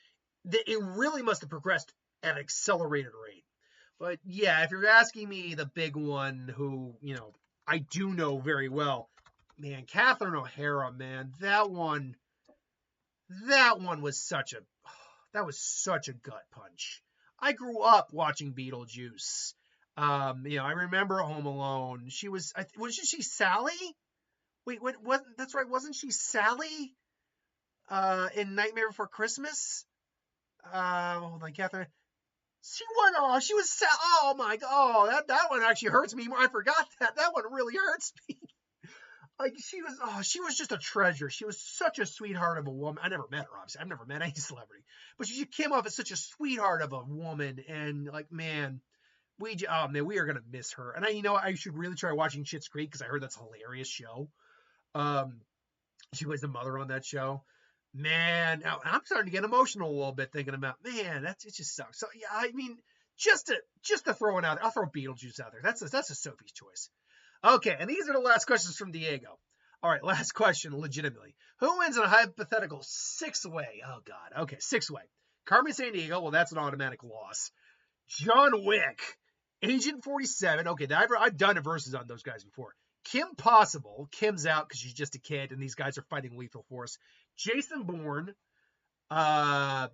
[SPEAKER 1] it really must have progressed at an accelerated rate. But yeah, if you're asking me the big one who, I do know very well, man, Catherine O'Hara, man, that one was such a gut punch. I grew up watching Beetlejuice. I remember Home Alone. She was, wasn't she Sally? Wait, what? That's right. Wasn't she Sally? In Nightmare Before Christmas? Hold on, Catherine. She was oh my God. That one actually hurts me more. I forgot that. That one really hurts me. Like she was just a treasure. She was such a sweetheart of a woman. I never met her, obviously. I've never met any celebrity, but she came off as such a sweetheart of a woman. And like, man, we are gonna miss her. And I should really try watching Schitt's Creek because I heard that's a hilarious show. She was the mother on that show. Man, now I'm starting to get emotional a little bit thinking about, man, it just sucks. So yeah, I mean, just to throw it out there, I'll throw Beetlejuice out there. That's a Sophie's choice. Okay, and these are the last questions from Diego. All right, last question, legitimately. Who wins in a hypothetical 6-way? Oh, God. Okay, 6-way. Carmen Sandiego, well, that's an automatic loss. John Wick, Agent 47. Okay, I've done a versus on those guys before. Kim Possible. Kim's out because she's just a kid, and these guys are fighting lethal force. Jason Bourne. 1,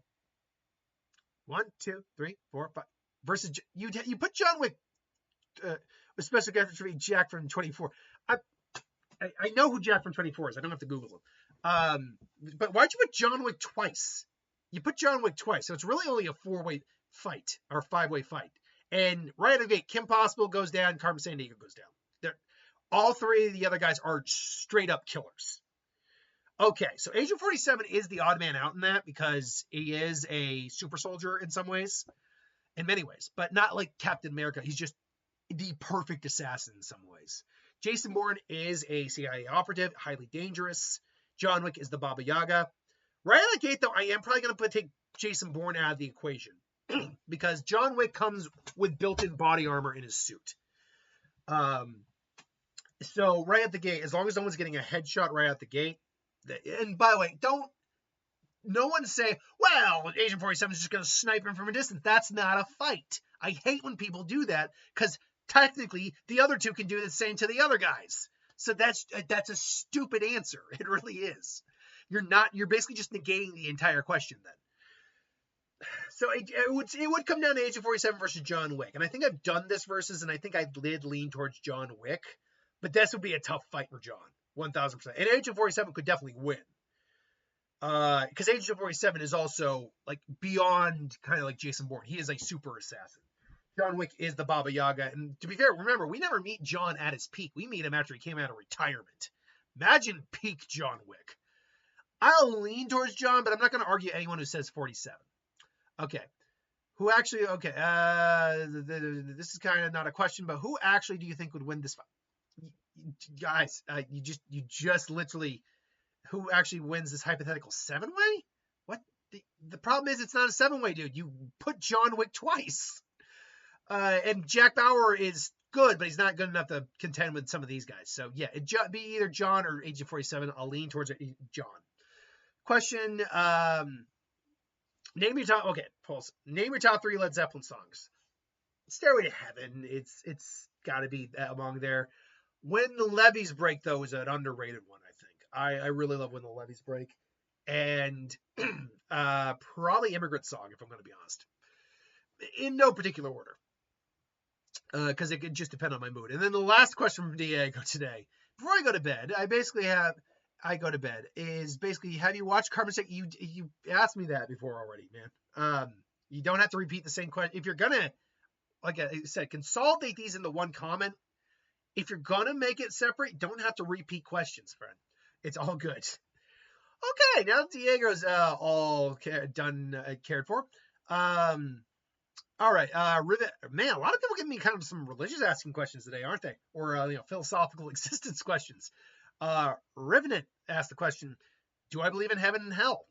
[SPEAKER 1] 2, 3, 4, 5. Versus, you put John Wick... with special guest for Jack from 24. I know who Jack from 24 is. I don't have to Google him. But why'd you put John Wick twice? You put John Wick twice, so it's really only a 4-way fight or 5-way fight. And right out of the gate, Kim Possible goes down, Carmen Sandiego goes down. All 3 of the other guys are straight up killers. Okay, so Agent 47 is the odd man out in that because he is a super soldier in some ways, in many ways, but not like Captain America. He's just the perfect assassin in some ways. Jason Bourne is a CIA operative, highly dangerous. John Wick is the Baba Yaga. Right out of the gate, though, I am probably going to take Jason Bourne out of the equation because John Wick comes with built-in body armor in his suit. So right at the gate, as long as no one's getting a headshot right out the gate, and by the way, no one say, well, Agent 47 is just going to snipe him from a distance. That's not a fight. I hate when people do that because technically the other 2 can do the same to the other guys. So that's a stupid answer. It really is. You're basically just negating the entire question So it would come down to Agent 47 versus John Wick, and I think I've done this versus, and I think I did lean towards John Wick, but this would be a tough fight for John, 1000%. And Agent 47 could definitely win, because Agent 47 is also like beyond kind of like Jason Bourne. He is a super assassin. John Wick is the Baba Yaga, and to be fair, remember we never meet John at his peak. We meet him after he came out of retirement. Imagine peak John Wick. I'll lean towards John, but I'm not going to argue anyone who says 47. Okay. Who actually, okay, this is kind of not a question, but who actually do you think would win this fight? Guys, you just literally, who actually wins this hypothetical 7-way? What? The problem is it's not a 7-way, dude. You put John Wick twice. And Jack Bauer is good, but he's not good enough to contend with some of these guys. So yeah, it'd be either John or Agent 47. I'll lean towards John. Question, name your top, okay, Pulse. Name your top 3 Led Zeppelin songs. Stairway to Heaven, it's got to be among there. When the Levees Break, though, is an underrated one, I think. I really love When the Levees Break. And probably Immigrant Song, if I'm going to be honest. In no particular order. Because it could just depend on my mood. And then the last question from Diego today. Before I go to bed, is basically, have you watched Carmen Sec? You asked me that before already, man. You don't have to repeat the same question. If you're gonna, like I said, consolidate these into one comment. If you're gonna make it separate, don't have to repeat questions, friend. It's all good. Okay, now Diego's all cared for. All right, Rivet, man, a lot of people giving me kind of some religious asking questions today, aren't they? Or philosophical existence questions. Rivenet asked the question, do I believe in heaven and hell?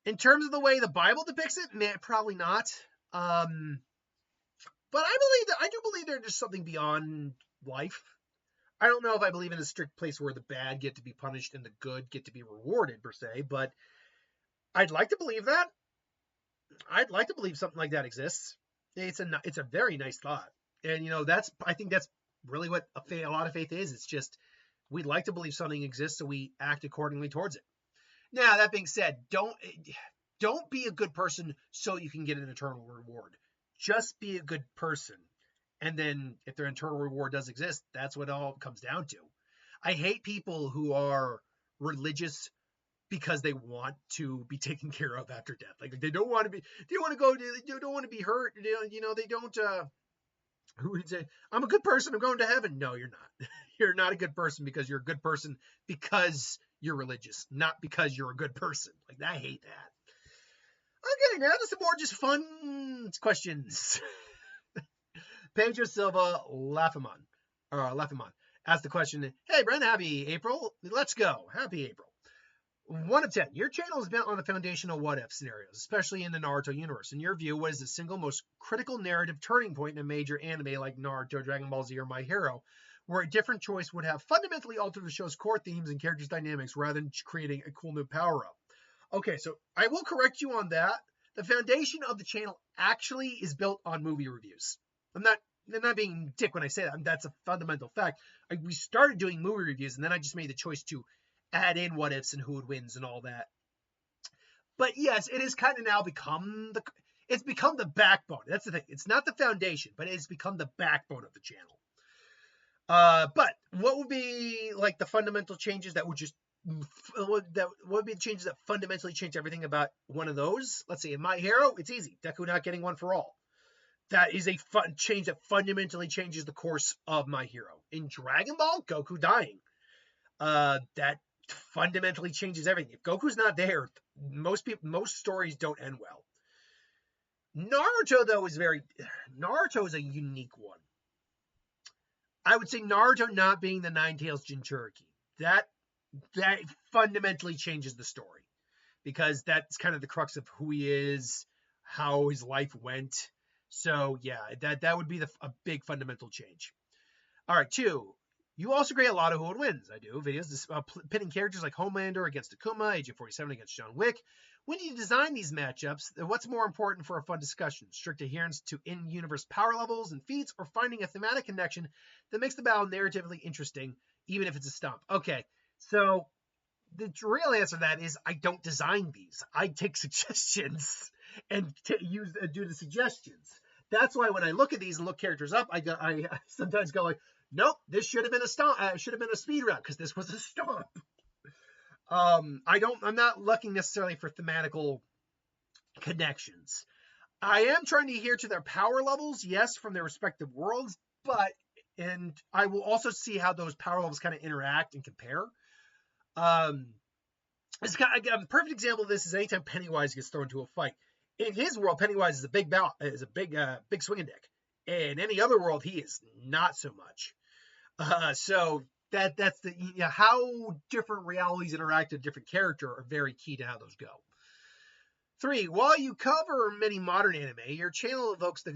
[SPEAKER 1] In terms of the way the Bible depicts it, man, probably not. But I do believe there's just something beyond life. I don't know if I believe in a strict place where the bad get to be punished and the good get to be rewarded per se, but I'd like to believe that. I'd like to believe something like that exists. It's a very nice thought. And I think that's really what a lot of faith is. It's just we'd like to believe something exists, so we act accordingly towards it. Now, that being said, don't be a good person so you can get an eternal reward. Just be a good person. And then if their eternal reward does exist, that's what it all comes down to. I hate people who are religious because they want to be taken care of after death. Like they don't want to be, they don't want to be hurt. They don't, who would say, I'm a good person, I'm going to heaven. No, you're not. You're not a good person because you're a good person because you're religious, not because you're a good person. Like, I hate that. Okay, now to some more just fun questions. Pedro Silva Laffamon asked the question, hey, Brent, happy April. Let's go. Happy April. 1 of 10. Your channel is built on the foundation of what-if scenarios, especially in the Naruto universe. In your view, what is the single most critical narrative turning point in a major anime like Naruto, Dragon Ball Z, or My Hero, where a different choice would have fundamentally altered the show's core themes and characters' dynamics rather than creating a cool new power-up? Okay, so I will correct you on that. The foundation of the channel actually is built on movie reviews. I'm not being dick when I say that. That's a fundamental fact. We started doing movie reviews, and then I just made the choice to add in what ifs and who wins and all that. But yes, it has kind of now become the backbone. That's the thing. It's not the foundation, but it's become the backbone of the channel. But what would be like the fundamental changes that would just what would be the changes that fundamentally change everything about one of those? Let's see. In My Hero, it's easy. Deku not getting one for all. That is a fun change that fundamentally changes the course of My Hero. In Dragon Ball, Goku dying. That fundamentally changes everything. If Goku's not there, most stories don't end well. Naruto, though, is a unique one. I would say Naruto not being the Nine-Tails Jinchuriki. That fundamentally changes the story. Because that's kind of the crux of who he is, how his life went. So, yeah, that would be a big fundamental change. All right, 2. You also create a lot of who would wins. I do videos pitting characters like Homelander against Akuma, Agent 47 against John Wick. When you design these matchups, what's more important for a fun discussion? Strict adherence to in-universe power levels and feats, or finding a thematic connection that makes the battle narratively interesting, even if it's a stump? Okay, so the real answer to that is I don't design these. I take suggestions and do the suggestions. That's why when I look at these and look characters up, I sometimes go like, nope, this should have been a stomp. Should have been a speed route because this was a stomp. I'm not looking necessarily for thematical connections. I am trying to adhere to their power levels, yes, from their respective worlds, and I will also see how those power levels kind of interact and compare. A perfect example of this is anytime Pennywise gets thrown into a fight. In his world, Pennywise is a big swinging dick. In any other world, he is not so much. So that's how different realities interact with different character are very key to how those go. 3. While you cover many modern anime, your channel evokes the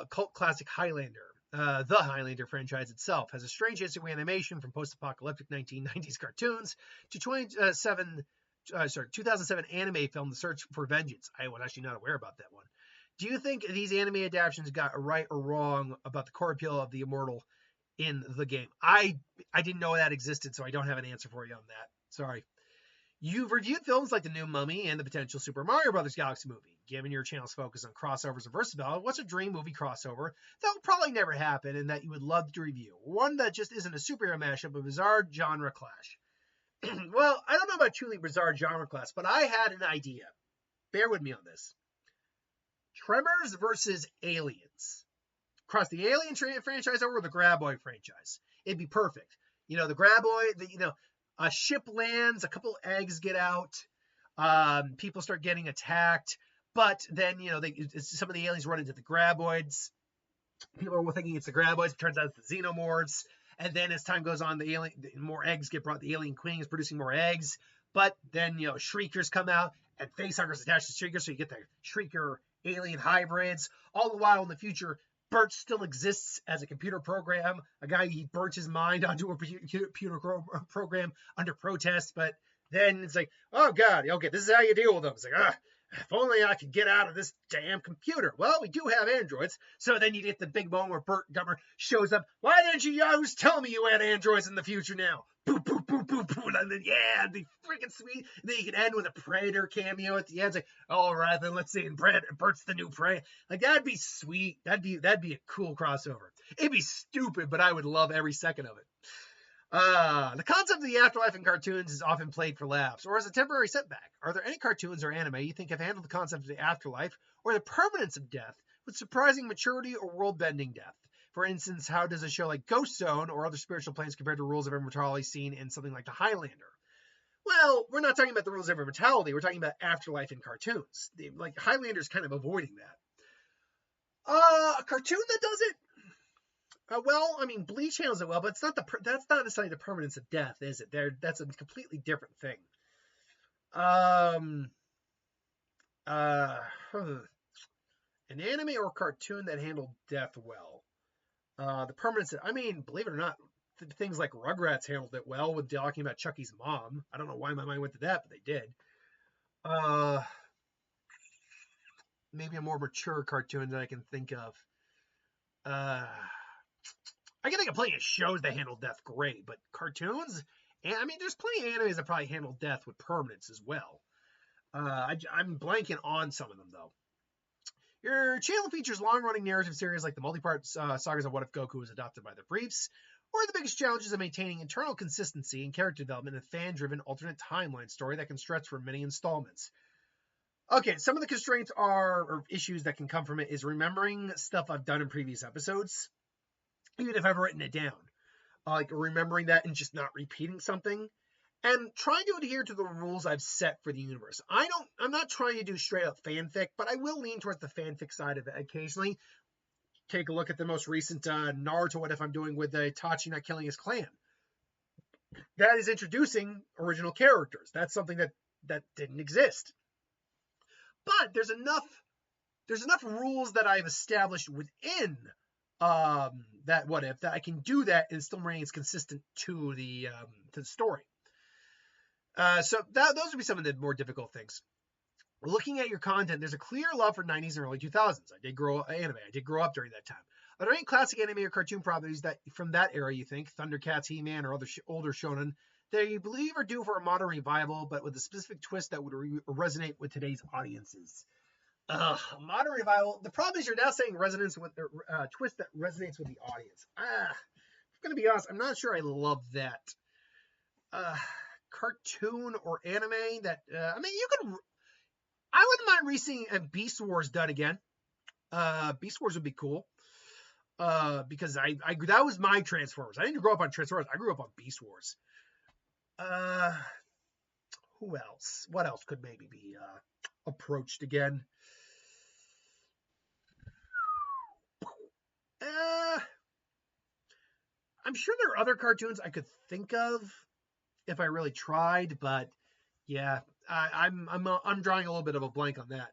[SPEAKER 1] cult classic Highlander. The Highlander franchise itself has a strange history of animation from post-apocalyptic 1990s cartoons to 2007 anime film The Search for Vengeance. I was actually not aware about that one. Do you think these anime adaptations got right or wrong about the core appeal of the immortal in the game? I didn't know that existed, so I don't have an answer for you on that. Sorry. You've reviewed films like The New Mummy and the potential Super Mario Bros. Galaxy movie. Given your channel's focus on crossovers and versatility, what's a dream movie crossover that will probably never happen and that you would love to review? One that just isn't a superhero mashup, a bizarre genre clash. Well, I don't know about truly bizarre genre clash, but I had an idea. Bear with me on this. Tremors versus Aliens. Cross the Alien franchise over the Graboid franchise. It'd be perfect. The Graboid, a ship lands, a couple eggs get out, people start getting attacked, but then some of the aliens run into the Graboids. People are thinking it's the Graboids, it turns out it's the Xenomorphs, and then as time goes on, more eggs get brought. The alien queen is producing more eggs, but then Shriekers come out and facehuggers attached to Shriekers, so you get the Shrieker alien hybrids. All the while in the future, Bert still exists as a computer program. A guy, he burnt his mind onto a computer program under protest, but then it's like, oh God, okay, this is how you deal with them. It's like, if only I could get out of this damn computer. Well, we do have androids. So then you get the big moment where Bert Gummer shows up. Why didn't you always tell me you had androids in the future now? Boop, boop, boop, boop, boop. And then, yeah, it'd be freaking sweet. And then you can end with a Predator cameo at the end. It's like, all right, then let's see. And Bert's the new prey. Like, that'd be sweet. That'd be a cool crossover. It'd be stupid, but I would love every second of it. The concept of the afterlife in cartoons is often played for laughs or as a temporary setback. Are there any cartoons or anime you think have handled the concept of the afterlife or the permanence of death with surprising maturity or world-bending depth? For instance, how does a show like Ghost Zone or other spiritual planes compare to rules of immortality seen in something like The Highlander? Well, we're not talking about the rules of immortality. We're talking about afterlife in cartoons. Like Highlander's kind of avoiding that. A cartoon that does it? Well, I mean, Bleach handles it well, but that's not necessarily the permanence of death, is it? That's a completely different thing. An anime or cartoon that handled death well. The permanence. I mean, believe it or not, things like Rugrats handled it well with talking about Chucky's mom. I don't know why my mind went to that, but they did. Maybe a more mature cartoon that I can think of. I can think of plenty of shows that handle death great, but cartoons, and I mean, there's plenty of animes that probably handle death with permanence as well. I'm blanking on some of them though. Your channel features long-running narrative series like the multi-part sagas of What If Goku was adopted by the Briefs, or the biggest challenges of maintaining internal consistency in character development in a fan-driven alternate timeline story that can stretch for many installments. Okay, some of the constraints or issues that can come from it is remembering stuff I've done in previous episodes, even if I've written it down. Like remembering that and just not repeating something. And trying to adhere to the rules I've set for the universe. I'm not trying to do straight up fanfic, but I will lean towards the fanfic side of it occasionally. Take a look at the most recent Naruto What If I'm doing with Itachi not killing his clan. That is introducing original characters. That's something that didn't exist. But there's enough rules that I've established within that What If that I can do that and still remains consistent to the story. So those would be some of the more difficult things. Looking at your content, there's a clear love for 90s and early 2000s. I did grow up during that time. Are there any classic anime or cartoon properties that from that era you think, Thundercats, He-Man, or other older shonen, they believe are due for a modern revival, but with a specific twist that would resonate with today's audiences. Modern revival. The problem is you're now saying resonance with the twist that resonates with the audience. I'm gonna be honest. I'm not sure I love that. Cartoon or anime that I mean, you could. I wouldn't mind re-seeing Beast Wars done again. Beast Wars would be cool. Because I that was my Transformers. I didn't grow up on Transformers. I grew up on Beast Wars. Who else? What else could maybe be approached again? I'm sure there are other cartoons I could think of if I really tried, but yeah, I'm drawing a little bit of a blank on that.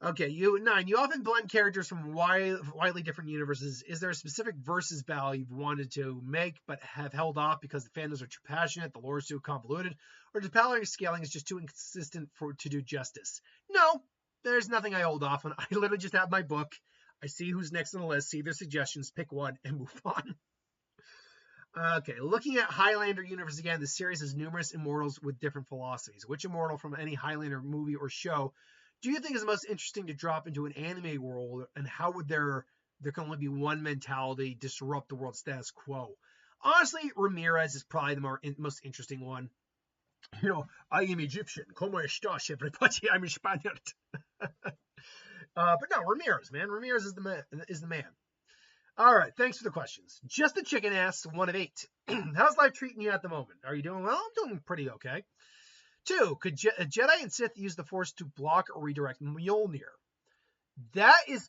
[SPEAKER 1] Okay, you often blend characters from widely different universes. Is there a specific versus battle you've wanted to make but have held off because the fandoms are too passionate, the lore is too convoluted, or the palette scaling is just too inconsistent to do justice? No, there's nothing I hold off on. I literally just have my book. I see who's next on the list, see their suggestions, pick one, and move on. Okay, looking at Highlander universe again, the series has numerous immortals with different philosophies. Which immortal from any Highlander movie or show do you think is the most interesting to drop into an anime world, and how would there can only be one mentality disrupt the world status quo? Honestly, Ramirez is probably the most interesting one. You know, I am Egyptian. Como estás, everybody? I'm Spaniard. But no, Ramirez, man. Ramirez is the man. All right, thanks for the questions. Just the Chicken asks, 1 of 8. How's life treating you at the moment? Are you doing well? I'm doing pretty okay. 2, could Jedi and Sith use the Force to block or redirect Mjolnir? That is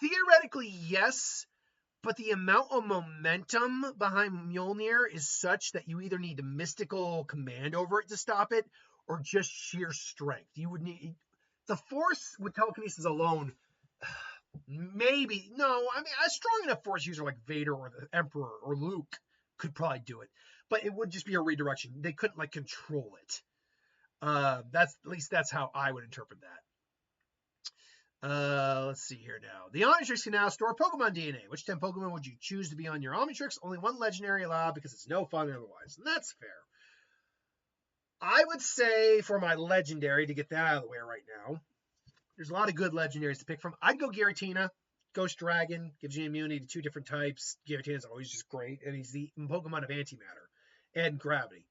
[SPEAKER 1] theoretically yes, but the amount of momentum behind Mjolnir is such that you either need a mystical command over it to stop it, or just sheer strength. You would need the Force with telekinesis alone. Maybe no. I mean, a strong enough Force user like Vader or the Emperor or Luke could probably do it, but it would just be a redirection. They couldn't like control it. That's how I would interpret that. Let's see here now. The Omnitrix can now store Pokemon DNA. Which 10 Pokemon would you choose to be on your Omnitrix? Only one legendary allowed because it's no fun otherwise. And that's fair. I would say for my legendary, to get that out of the way right now, there's a lot of good legendaries to pick from. I'd go Giratina. Ghost Dragon gives you immunity to 2 different types. Giratina is always just great, and he's the Pokemon of antimatter and gravity.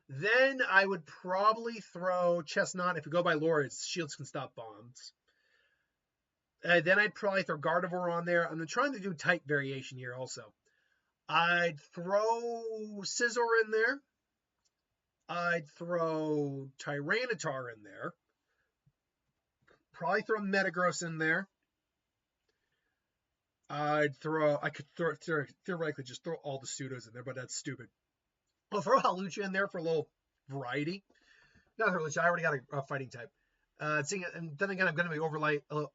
[SPEAKER 1] Then I would probably throw Chestnut. If we go by lore, its shields can stop bombs. Then I'd probably throw Gardevoir on there. I'm trying to do type variation here also. I'd throw Scizor in there. I'd throw Tyranitar in there. Probably throw Metagross in there. I could theoretically just throw all the pseudos in there, but that's stupid. I'll throw Hawlucha in there for a little variety. Not Hawlucha, I already got a fighting type. And then again, I'm going to be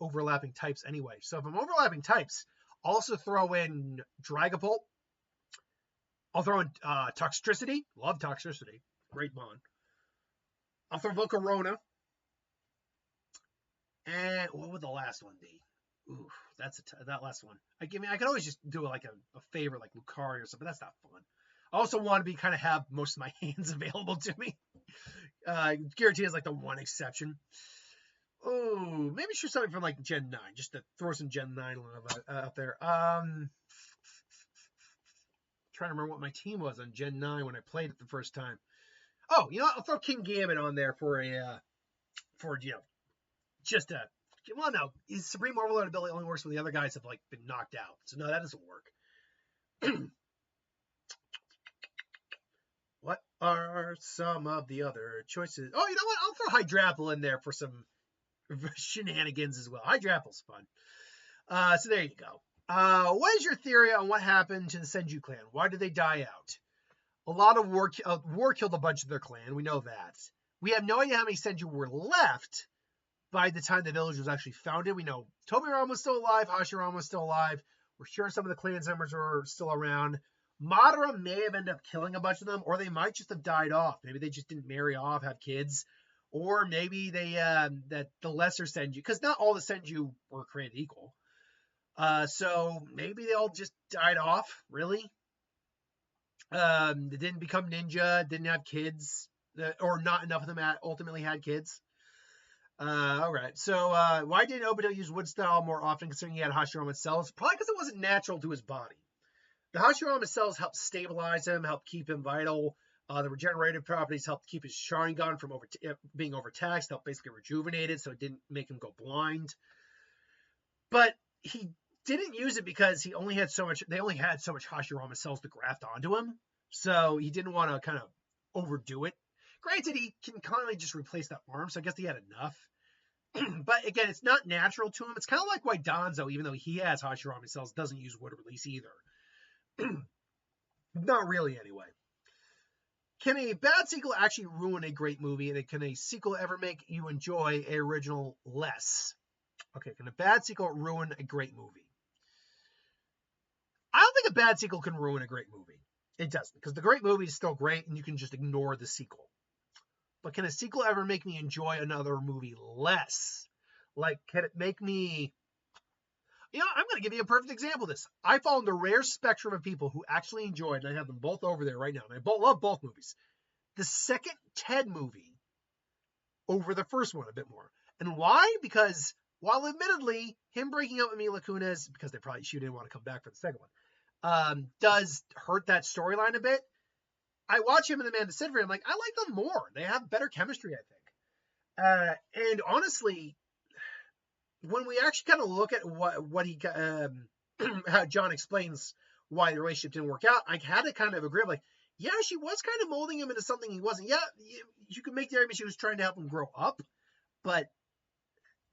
[SPEAKER 1] overlapping types anyway. So if I'm overlapping types, I'll also throw in Dragapult. I'll throw in Toxtricity. Love Toxtricity. Great mon. I'll throw Volcarona. And what would the last one be? Ooh, that's that last one. I could always just do like a favorite like Lucario or something. That's not fun. I also want to have most of my hands available to me. Giratina is like the one exception. Oh, maybe shoot something from like Gen 9, just to throw some Gen 9 out there. Trying to remember what my team was on Gen 9 when I played it the first time. Oh, you know what? I'll throw Kingambit on there his Supreme Overload ability only works when the other guys have like been knocked out. So no, that doesn't work. What are some of the other choices? Oh, you know what? I'll throw Hydrapple in there for some shenanigans as well. Hydrapple's fun. So there you go. What is your theory on what happened to the Senju clan? Why did they die out? A lot of war killed a bunch of their clan. We know that. We have no idea how many Senju were left by the time the village was actually founded. We know Tobirama was still alive, Hashirama was still alive. We're sure some of the clan members were still around. Madara may have ended up killing a bunch of them, or they might just have died off. Maybe they just didn't marry off, have kids, or maybe they that the lesser Senju, because not all the Senju were created equal. So maybe they all just died off. Really, They didn't become ninja, didn't have kids, or not enough of them ultimately had kids. All right. So why didn't Obito use wood style more often, considering he had Hashirama cells? Probably because it wasn't natural to his body. The Hashirama cells help stabilize him, help keep him vital. The regenerative properties helped keep his Sharingan from being overtaxed, helped basically rejuvenate it, so it didn't make him go blind. But he didn't use it because he only had so much. They only had so much Hashirama cells to graft onto him, so he didn't want to kind of overdo it. Granted, he can kindly just replace that arm, so I guess he had enough. But again, it's not natural to him. It's kind of like why Danzo, even though he has Hashirama cells, doesn't use wood release either. Not really, anyway. Can a bad sequel actually ruin a great movie? And can a sequel ever make you enjoy a original less? Okay, can a bad sequel ruin a great movie? I don't think a bad sequel can ruin a great movie. It doesn't, because the great movie is still great, and you can just ignore the sequel. But can a sequel ever make me enjoy another movie less? Like, can it make me... I'm going to give you a perfect example of this. I fall in the rare spectrum of people who actually enjoyed, and I have them both over there right now, and I love both movies, the second Ted movie over the first one a bit more. And why? Because while admittedly, him breaking up with Mila Kunis, because she didn't want to come back for the second one, does hurt that storyline a bit. I watch him and Amanda Seyfried, I'm like, I like them more. They have better chemistry, I think. And honestly, when we actually kind of look at what he how John explains why the relationship didn't work out, I had to kind of agree. I'm like, yeah, she was kind of molding him into something he wasn't. Yeah, you could make the argument she was trying to help him grow up, but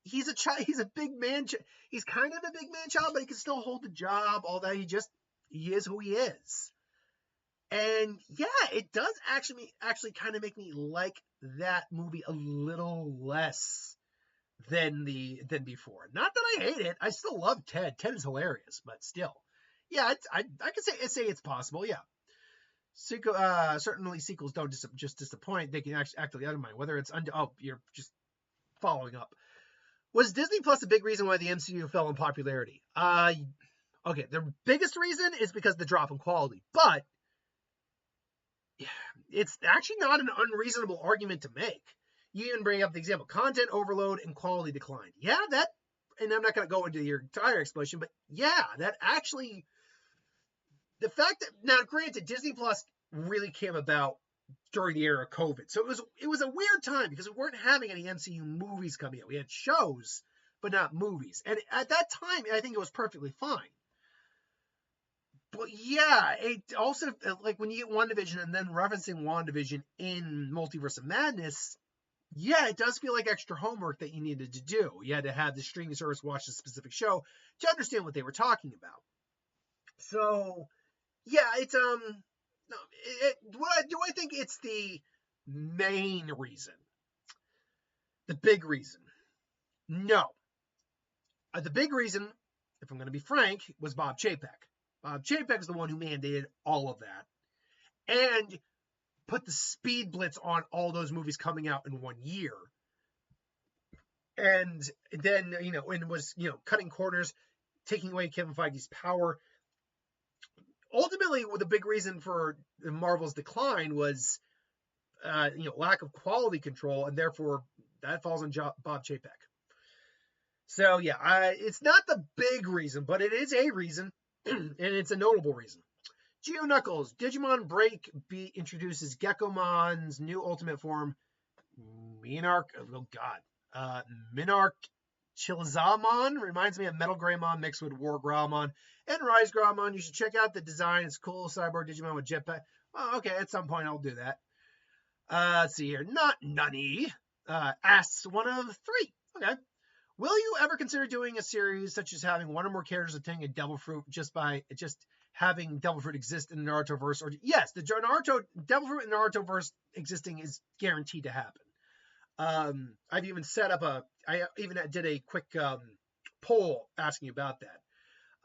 [SPEAKER 1] he's a child. He's a big man. He's kind of a big man child, but he can still hold the job. All that. He is who he is. And yeah, it does actually kind of make me like that movie a little less than before. Not that I hate it. I still love Ted. Ted is hilarious, but still, yeah, I could say it's possible. Yeah, certainly sequels don't just disappoint. They can actually undermine. Whether it's you're just following up. Was Disney Plus a big reason why the MCU fell in popularity? Okay, the biggest reason is because of the drop in quality, but it's actually not an unreasonable argument to make. You even bring up the example, content overload and quality decline. Yeah, and I'm not going to go into your entire explanation, but yeah, that actually, the fact that, now granted, Disney Plus really came about during the era of COVID. So it was a weird time because we weren't having any MCU movies coming out. We had shows, but not movies. And at that time, I think it was perfectly fine. But yeah, it also, like when you get WandaVision and then referencing WandaVision in Multiverse of Madness, yeah, it does feel like extra homework that you needed to do. You had to have the streaming service watch a specific show to understand what they were talking about. So, yeah, it's no, do I think it's the main reason? The big reason? No. The big reason, if I'm going to be frank, was Bob Chapek. Bob Chapek is the one who mandated all of that and put the speed blitz on all those movies coming out in 1 year. And then, and was, cutting corners, taking away Kevin Feige's power. Ultimately, the big reason for Marvel's decline was, lack of quality control, and therefore that falls on Bob Chapek. So yeah, it's not the big reason, but it is a reason, and it's a notable reason. Geo Knuckles, Digimon Break introduces Geckomon's new ultimate form, Minarch. Oh God, Minarch Chilizamon reminds me of Metal Greymon mixed with War Growlmon and Rise Growlmon. You should check out the design. It's cool. Cyborg Digimon with jetpack. Oh, okay, at some point I'll do that. Let's see here. Not Nunny. Asks one of three. Okay. Will you ever consider doing a series such as having one or more characters attending a Devil Fruit just having Devil Fruit exist in the Naruto-verse? Or yes, the Devil Fruit and Naruto-verse existing is guaranteed to happen. I've even I even did a quick poll asking about that.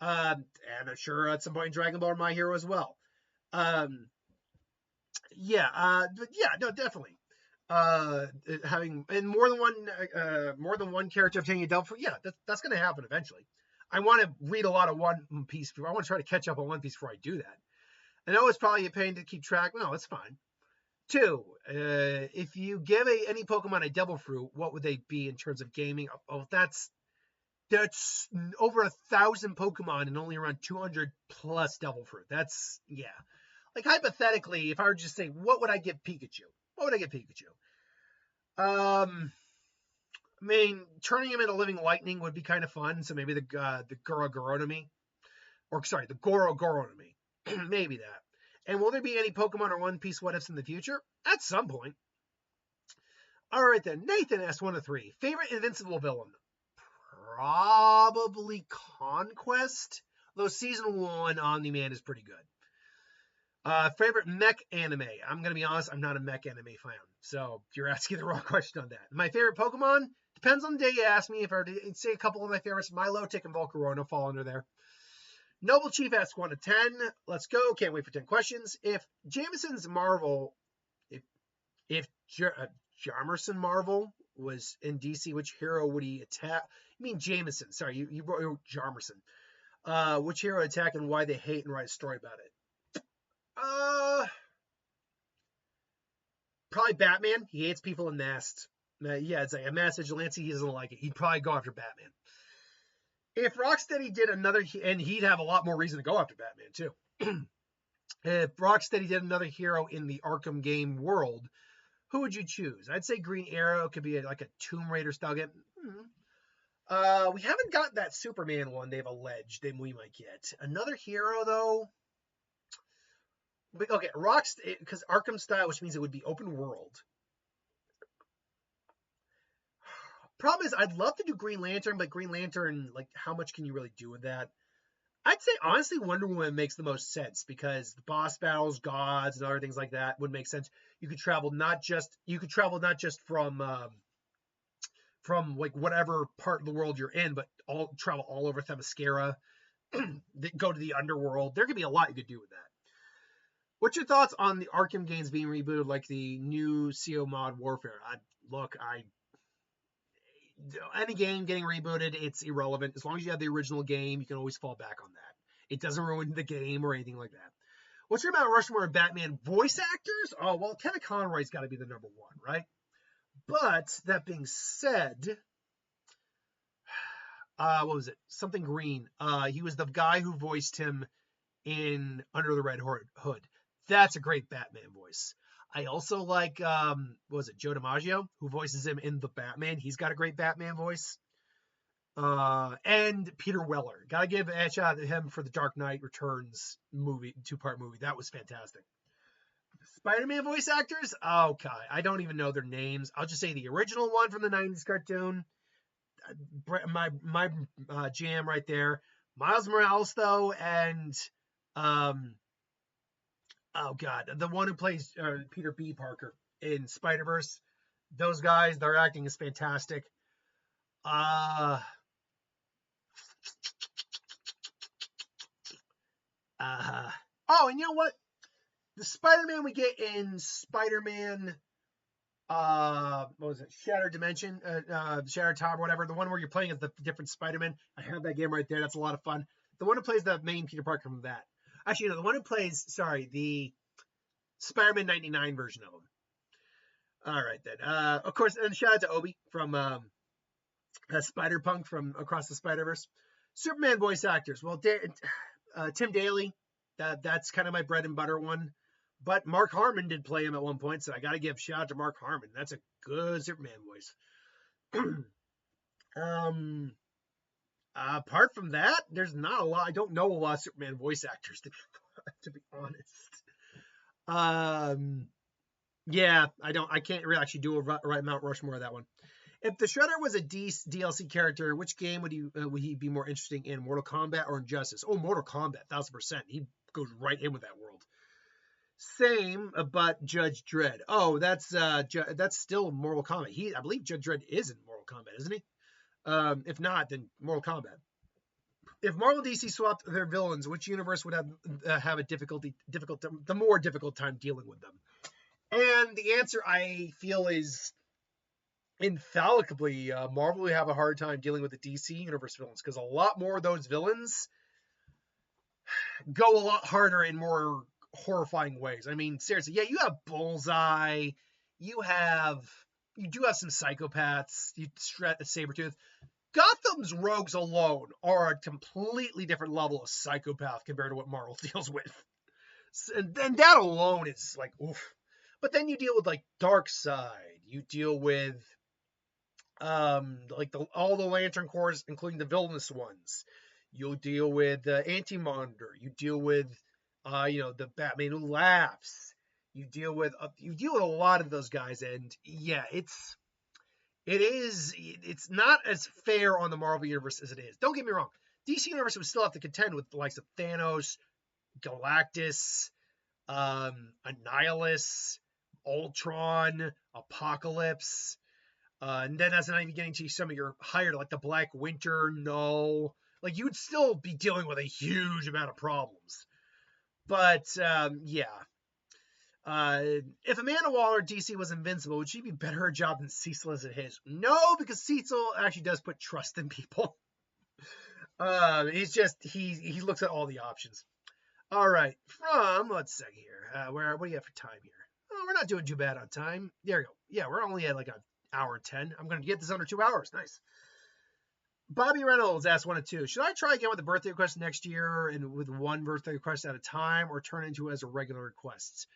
[SPEAKER 1] And I'm sure at some point in Dragon Ball or My Hero as well. But yeah, no, definitely. Having and more than one character obtaining a Devil Fruit, yeah, that's going to happen eventually. I want to read a lot of One Piece. I want to try to catch up on One Piece before I do that. I know it's probably a pain to keep track. No, it's fine. 2, if you give any Pokemon a Devil Fruit, what would they be in terms of gaming? Oh, that's over 1,000 Pokemon and only around 200 plus Devil Fruit. That's, yeah. Like, hypothetically, if I were to just say, what would I give Pikachu? What would I give Pikachu? I mean, turning him into Living Lightning would be kind of fun. So maybe the Gorogoronami, or sorry, the Gorogoronami, maybe that. And will there be any Pokemon or One Piece what ifs in the future? At some point. All right then. Nathan asked 1 of 3. Favorite Invincible villain? Probably Conquest. Though season 1 Omni-Man is pretty good. Favorite mech anime? I'm gonna be honest, I'm not a mech anime fan, so you're asking the wrong question on that. My favorite Pokemon depends on the day you ask me. If I were to say a couple of my favorites, Milotic and Volcarona fall under there. Noble Chief asks 1 of 10. Let's go. Can't wait for 10 questions. If Jameson's Marvel, if Jamerson Marvel was in DC, which hero would he attack? I mean Jameson. Sorry, you wrote Jamerson. Which hero attack and why they hate, and write a story about it. Probably Batman. He hates people in masks. Yeah, it's like a masked vigilante. He doesn't like it. He'd probably go after Batman. If Rocksteady did another, and he'd have a lot more reason to go after Batman too. If Rocksteady did another hero in the Arkham game world, who would you choose? I'd say Green Arrow could be like a Tomb Raider style game. We haven't got that Superman one they've alleged, and we might get another hero though. Okay, Rocksteady, because Arkham style, which means it would be open world. Problem is, I'd love to do Green Lantern, but Green Lantern, like, how much can you really do with that? I'd say, honestly, Wonder Woman makes the most sense because the boss battles, gods, and other things like that would make sense. You could travel not just from like whatever part of the world you're in, but travel all over Themyscira, go to the underworld. There could be a lot you could do with that. What's your thoughts on the Arkham games being rebooted, like the new CO mod Warfare? Any game getting rebooted, it's irrelevant. As long as you have the original game, you can always fall back on that. It doesn't ruin the game or anything like that. What's your Mount Rushmore of Batman voice actors? Oh, well, Kevin Conroy's got to be the number 1, right? But that being said, what was it? Something Green. He was the guy who voiced him in Under the Red Hood. That's a great Batman voice. I also like, what was it, Joe DiMaggio, who voices him in The Batman. He's got a great Batman voice. And Peter Weller. Gotta give a shout out to him for the Dark Knight Returns movie, 2-part movie. That was fantastic. Spider-Man voice actors? Okay, I don't even know their names. I'll just say the original one from the 90s cartoon. My jam right there. Miles Morales, though, and oh god, the one who plays Peter B. Parker in Spider-Verse. Those guys, their acting is fantastic. Oh, and you know what? The Spider-Man we get in Spider-Man, what was it? Shattered Dimension, Shattered Tower, whatever. The one where you're playing as the different Spider-Man. I have that game right there. That's a lot of fun. The one who plays the main Peter Parker from that. Actually, no, the one who plays, the Spider-Man 99 version of him. All right, then. Of course, and shout out to Obi from Spider-Punk from Across the Spider-Verse. Superman voice actors. Well, Tim Daly, that's kind of my bread and butter one. But Mark Harmon did play him at one point, so I got to give shout out to Mark Harmon. That's a good Superman voice. Apart from that, there's not a lot. I don't know a lot of Superman voice actors, to be honest. Yeah, I can't really actually do a right Mount Rushmore of that one. If the Shredder was a DLC character, which game would he be more interesting in? Mortal Kombat or Injustice? Oh, Mortal Kombat, 1000%. He goes right in with that world. Same, but Judge Dredd. Oh, that's still Mortal Kombat. I believe Judge Dredd is in Mortal Kombat, isn't he? If not, then Mortal Kombat. If Marvel DC swapped their villains, which universe would have the more difficult time dealing with them? And the answer I feel is infallibly Marvel would have a hard time dealing with the DC universe villains because a lot more of those villains go a lot harder and more horrifying ways. I mean, seriously, yeah, you have Bullseye, you do have some psychopaths, you Sabretooth. Gotham's rogues alone are a completely different level of psychopath compared to what Marvel deals with. And then that alone is like, oof. But then you deal with like Darkseid, you deal with like all the Lantern Corps, including the villainous ones. You'll deal with Anti-Monitor. You deal with the Batman Who Laughs. You deal with a lot of those guys, and yeah, it's not as fair on the Marvel universe as it is. Don't get me wrong. DC universe would still have to contend with the likes of Thanos, Galactus, Annihilus, Ultron, Apocalypse. And then that's not even getting to some of your higher, like the Black Winter, Null. Like, you would still be dealing with a huge amount of problems. But, yeah. If Amanda Waller DC was invincible, would she be better at her job than Cecil is at his? No, because Cecil actually does put trust in people. He's just, he looks at all the options. All right, let's see here. What do you have for time here? Oh, we're not doing too bad on time. There we go. Yeah, we're only at like an hour and 10. I'm going to get this under 2 hours. Nice. Bobby Reynolds asked 1 and 2. Should I try again with the birthday request next year and with one birthday request at a time, or turn it into as a regular request?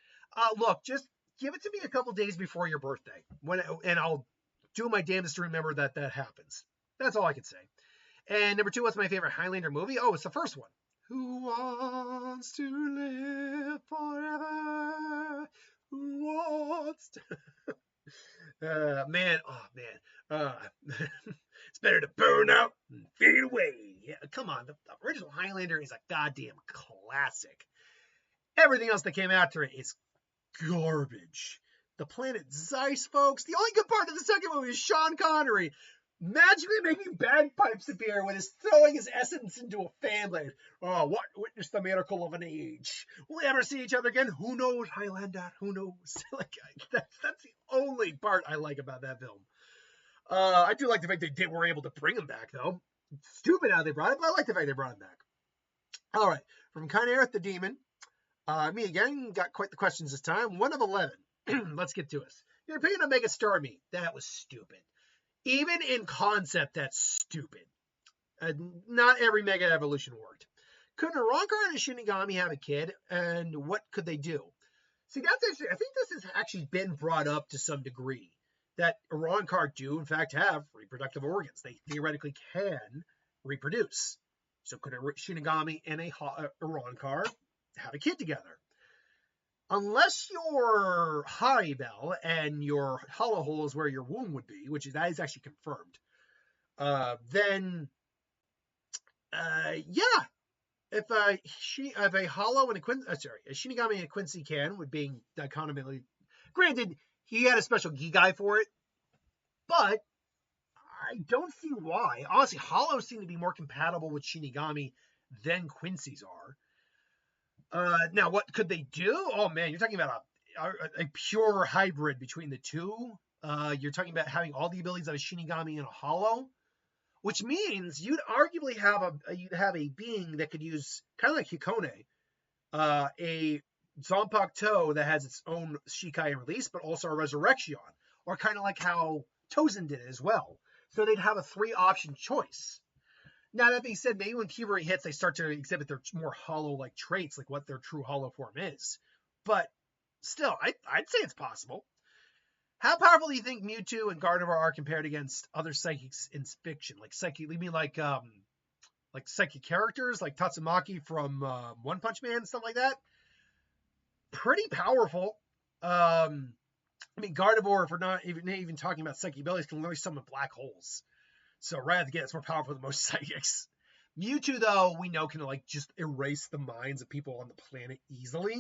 [SPEAKER 1] Look, just give it to me a couple days before your birthday, and I'll do my damnedest to remember that happens. That's all I can say. And number 2, what's my favorite Highlander movie? Oh, it's the first one. Who wants to live forever? Who wants to... man. It's better to burn out and fade away. Yeah, come on. The original Highlander is a goddamn classic. Everything else that came after it is garbage. The planet Zeiss, folks. The only good part of the second movie is Sean Connery magically making bagpipes appear when he's throwing his essence into a fan blade. Oh, what? Witness the miracle of an age. Will we ever see each other again? Who knows, Highlander? Who knows? Like, that's the only part I like about that film. I do like the fact they were able to bring him back, though. Stupid how they brought it, but I like the fact they brought him back. All right, from Kynaerith the Demon. Me again, got quite the questions this time. 1 of 11. Let's get to it. Your opinion on Mega Starmie. That was stupid. Even in concept, that's stupid. Not every Mega Evolution worked. Could Arrancar and a Shinigami have a kid? And what could they do? See, that's actually, I think this has actually been brought up to some degree. That Arrancar do, in fact, have reproductive organs. They theoretically can reproduce. So could a Shinigami and a Arrancar have a kid together? Unless you're Haribel and your hollow hole is where your womb would be, that is actually confirmed, then, yeah. If a hollow and a Shinigami and a Quincy can, with being dichotomically, granted, he had a special Gigai for it, but I don't see why. Honestly, hollows seem to be more compatible with Shinigami than Quincy's are. Now, what could they do? Oh, man, you're talking about a pure hybrid between the two. You're talking about having all the abilities of a Shinigami and a hollow, which means you'd arguably have a being that could use, kind of like Hikone, a Zanpakuto that has its own Shikai and release, but also a Resurrection, or kind of like how Tozen did it as well. So they'd have a 3-option choice. Now, that being said, maybe when puberty hits, they start to exhibit their more hollow-like traits, like what their true hollow form is. But still, I'd say it's possible. How powerful do you think Mewtwo and Gardevoir are compared against other psychics in fiction? Like psychic, you mean like psychic characters, like Tatsumaki from One Punch Man and stuff like that? Pretty powerful. I mean, Gardevoir, if we're not even talking about psychic abilities, can literally summon black holes. So right again, it's more powerful than most psychics. Mewtwo, though, we know can like just erase the minds of people on the planet easily.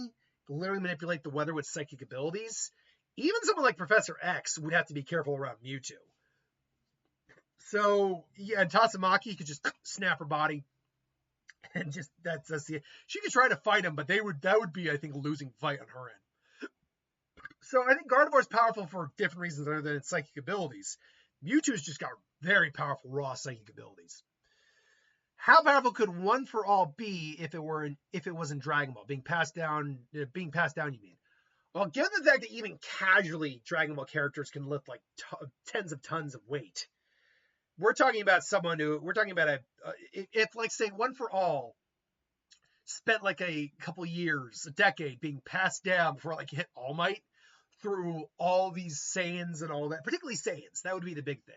[SPEAKER 1] Literally manipulate the weather with psychic abilities. Even someone like Professor X would have to be careful around Mewtwo. So yeah, and Tatsumaki could just snap her body, and just that's the. She could try to fight him, but that would be, I think, a losing fight on her end. So I think Gardevoir is powerful for different reasons other than its psychic abilities. Mewtwo's just got very powerful raw psychic abilities. How powerful could One for All be if it was in Dragon Ball being passed down? Being passed down, you mean? Well, given the fact that even casually Dragon Ball characters can lift like tens of tons of weight, we're talking about if like say One for All spent like a couple years, a decade being passed down before like hit All Might through all these Saiyans and all that, particularly Saiyans. That would be the big thing.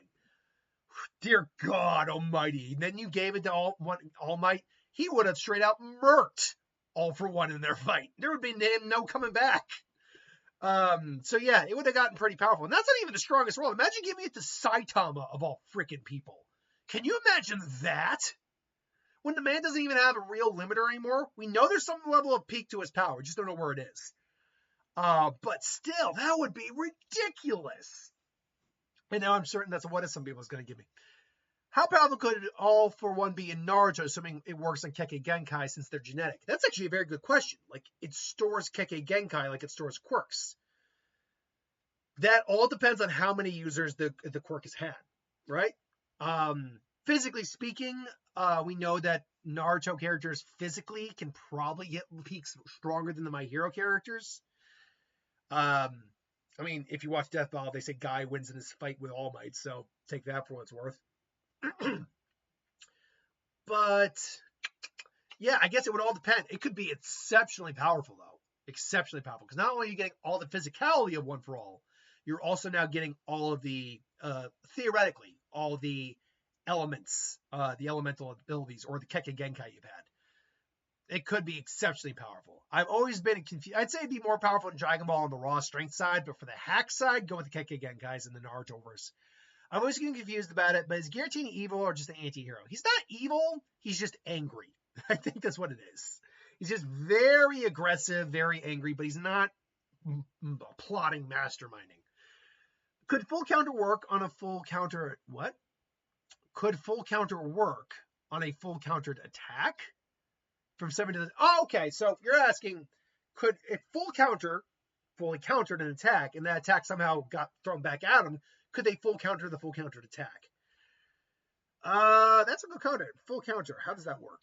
[SPEAKER 1] Dear God Almighty! And then you gave it to All Might, he would have straight out murked All for One in their fight. There would be no coming back. So yeah, it would have gotten pretty powerful. And that's not even the strongest role. Imagine giving it to Saitama of all freaking people. Can you imagine that? When the man doesn't even have a real limiter anymore, we know there's some level of peak to his power. We just don't know where it is. But still, that would be ridiculous. And now I'm certain that's what some people is going to give me. How powerful could All for One be in Naruto, assuming it works on Kekkei Genkai since they're genetic? That's actually a very good question. Like, it stores Kekkei Genkai like it stores quirks. That all depends on how many users the quirk has had, right? Physically speaking, we know that Naruto characters physically can probably get peaks stronger than the My Hero characters. I mean, if you watch Death Ball, they say Guy wins in his fight with All Might, so take that for what it's worth. But yeah, I guess it would all depend. It could be exceptionally powerful, though. Exceptionally powerful. Because not only are you getting all the physicality of One for All, you're also now getting all of the, theoretically, all the elements, the elemental abilities, or the Kekkei Genkai you've had. It could be exceptionally powerful. I've always been confused. I'd say it'd be more powerful in Dragon Ball on the raw strength side, but for the hack side, go with the Kekkei Genkais in the Naruto-verse. I'm always getting confused about it, but is Giratina evil or just an anti-hero? He's not evil, he's just angry. I think that's what it is. He's just very aggressive, very angry, but he's not plotting, masterminding. Could full counter work on a full counter? What? Could full counter work on a full countered attack? From 7 to the... Oh, okay, so you're asking, could if full counter fully countered an attack, and that attack somehow got thrown back at him, could they full counter the full countered attack? That's a good counter. Full counter. How does that work?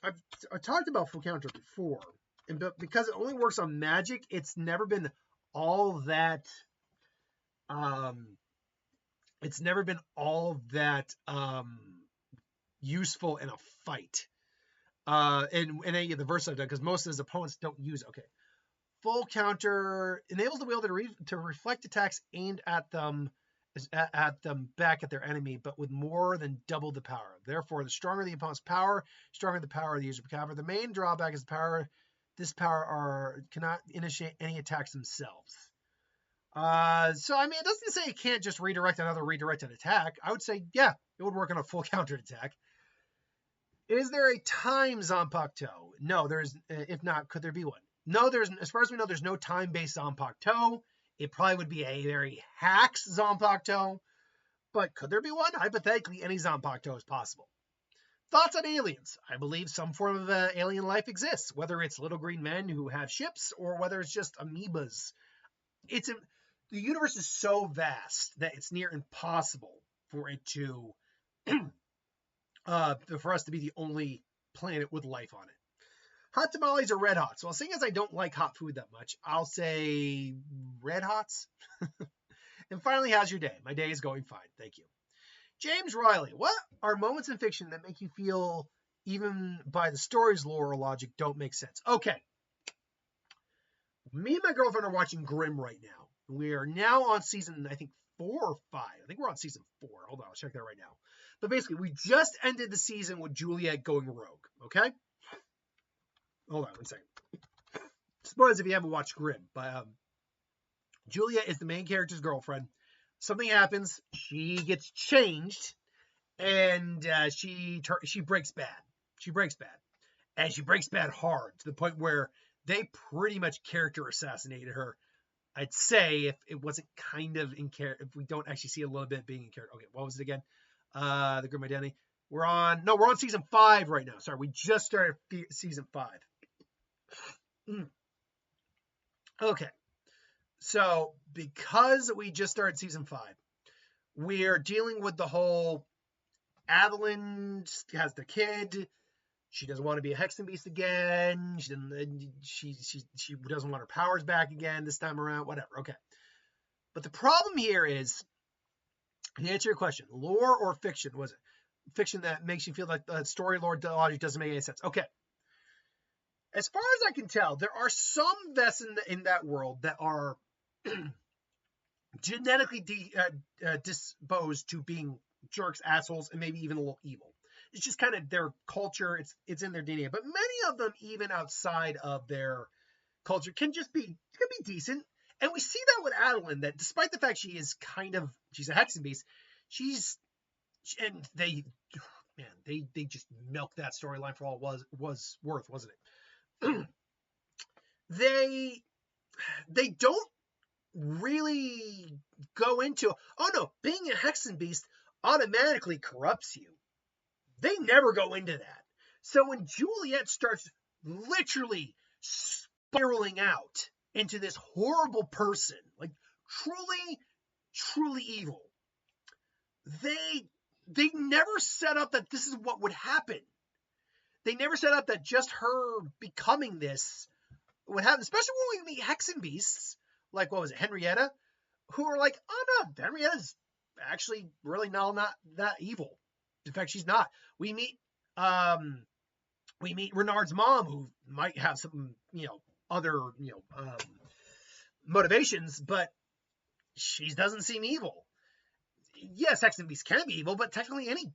[SPEAKER 1] I've talked about full counter before, and because it only works on magic, it's never been all that. It's never been all that useful in a fight. In any of the verses I've done, because most of his opponents don't use it. Okay. Full counter enables the wielder to reflect attacks aimed at them back at their enemy, but with more than double the power. Therefore, the stronger the opponent's power, stronger the power of the user per cover. The main drawback is this power cannot initiate any attacks themselves. So I mean, it doesn't say it can't just redirect another redirected attack. I would say, yeah, it would work on a full countered attack. Is there a time Zanpakuto? No, there's. If not, could there be one? No, there's. As far as we know, there's no time-based Zanpakuto. It probably would be a very hacks Zanpakuto, but could there be one? Hypothetically, any Zanpakuto is possible. Thoughts on aliens? I believe some form of alien life exists, whether it's little green men who have ships or whether it's just amoebas. The universe is so vast that it's near impossible for it to, for us to be the only planet with life on it. Hot tamales or red hots? Well, seeing as I don't like hot food that much, I'll say red hots. And finally, how's your day? My day is going fine. Thank you. James Riley, what are moments in fiction that make you feel, even by the story's lore or logic, don't make sense? Okay. Me and my girlfriend are watching Grimm right now. We are now on season, I think, 4 or 5. I think we're on season 4. Hold on, I'll check that right now. But basically, we just ended the season with Juliet going rogue, okay? Hold on one second. Spoilers if you haven't watched Grimm, but Juliet is the main character's girlfriend. Something happens, she gets changed, and she breaks bad. She breaks bad. And she breaks bad hard, to the point where they pretty much character assassinated her. I'd say if it wasn't kind of in character, if we don't actually see a little bit being in character. Okay, what was it again? The Grimm Identity. We're on season 5 right now. Sorry, we just started season 5. Okay. So, because we just started season 5, we're dealing with the whole Adeline has the kid. She doesn't want to be a Hexen Beast again. She doesn't want her powers back again this time around. Whatever. Okay. But the problem here is, to answer your question, lore or fiction? Was it fiction that makes you feel like the story lore logic doesn't make any sense? Okay. As far as I can tell, there are some Vests in that world that are genetically disposed to being jerks, assholes, and maybe even a little evil. It's just kind of their culture. It's in their DNA. But many of them, even outside of their culture, can be decent. And we see that with Adeline, that despite the fact she's a Hexen Beast, they just milked that storyline for all it was worth, wasn't it? They don't really go into, oh no, being a Hexen Beast automatically corrupts you. They never go into that. So when Juliet starts literally spiraling out into this horrible person, like truly evil, they never set up that this is what would happen. They never set up that just her becoming this would happen, especially when we meet Hexen Beasts, like, what was it, Henrietta, who are like, oh no, Henrietta's actually really not that evil. In fact, she's not. We meet Renard's mom, who might have some, other, motivations, but she doesn't seem evil. Yes, Hexen Beast can be evil, but technically any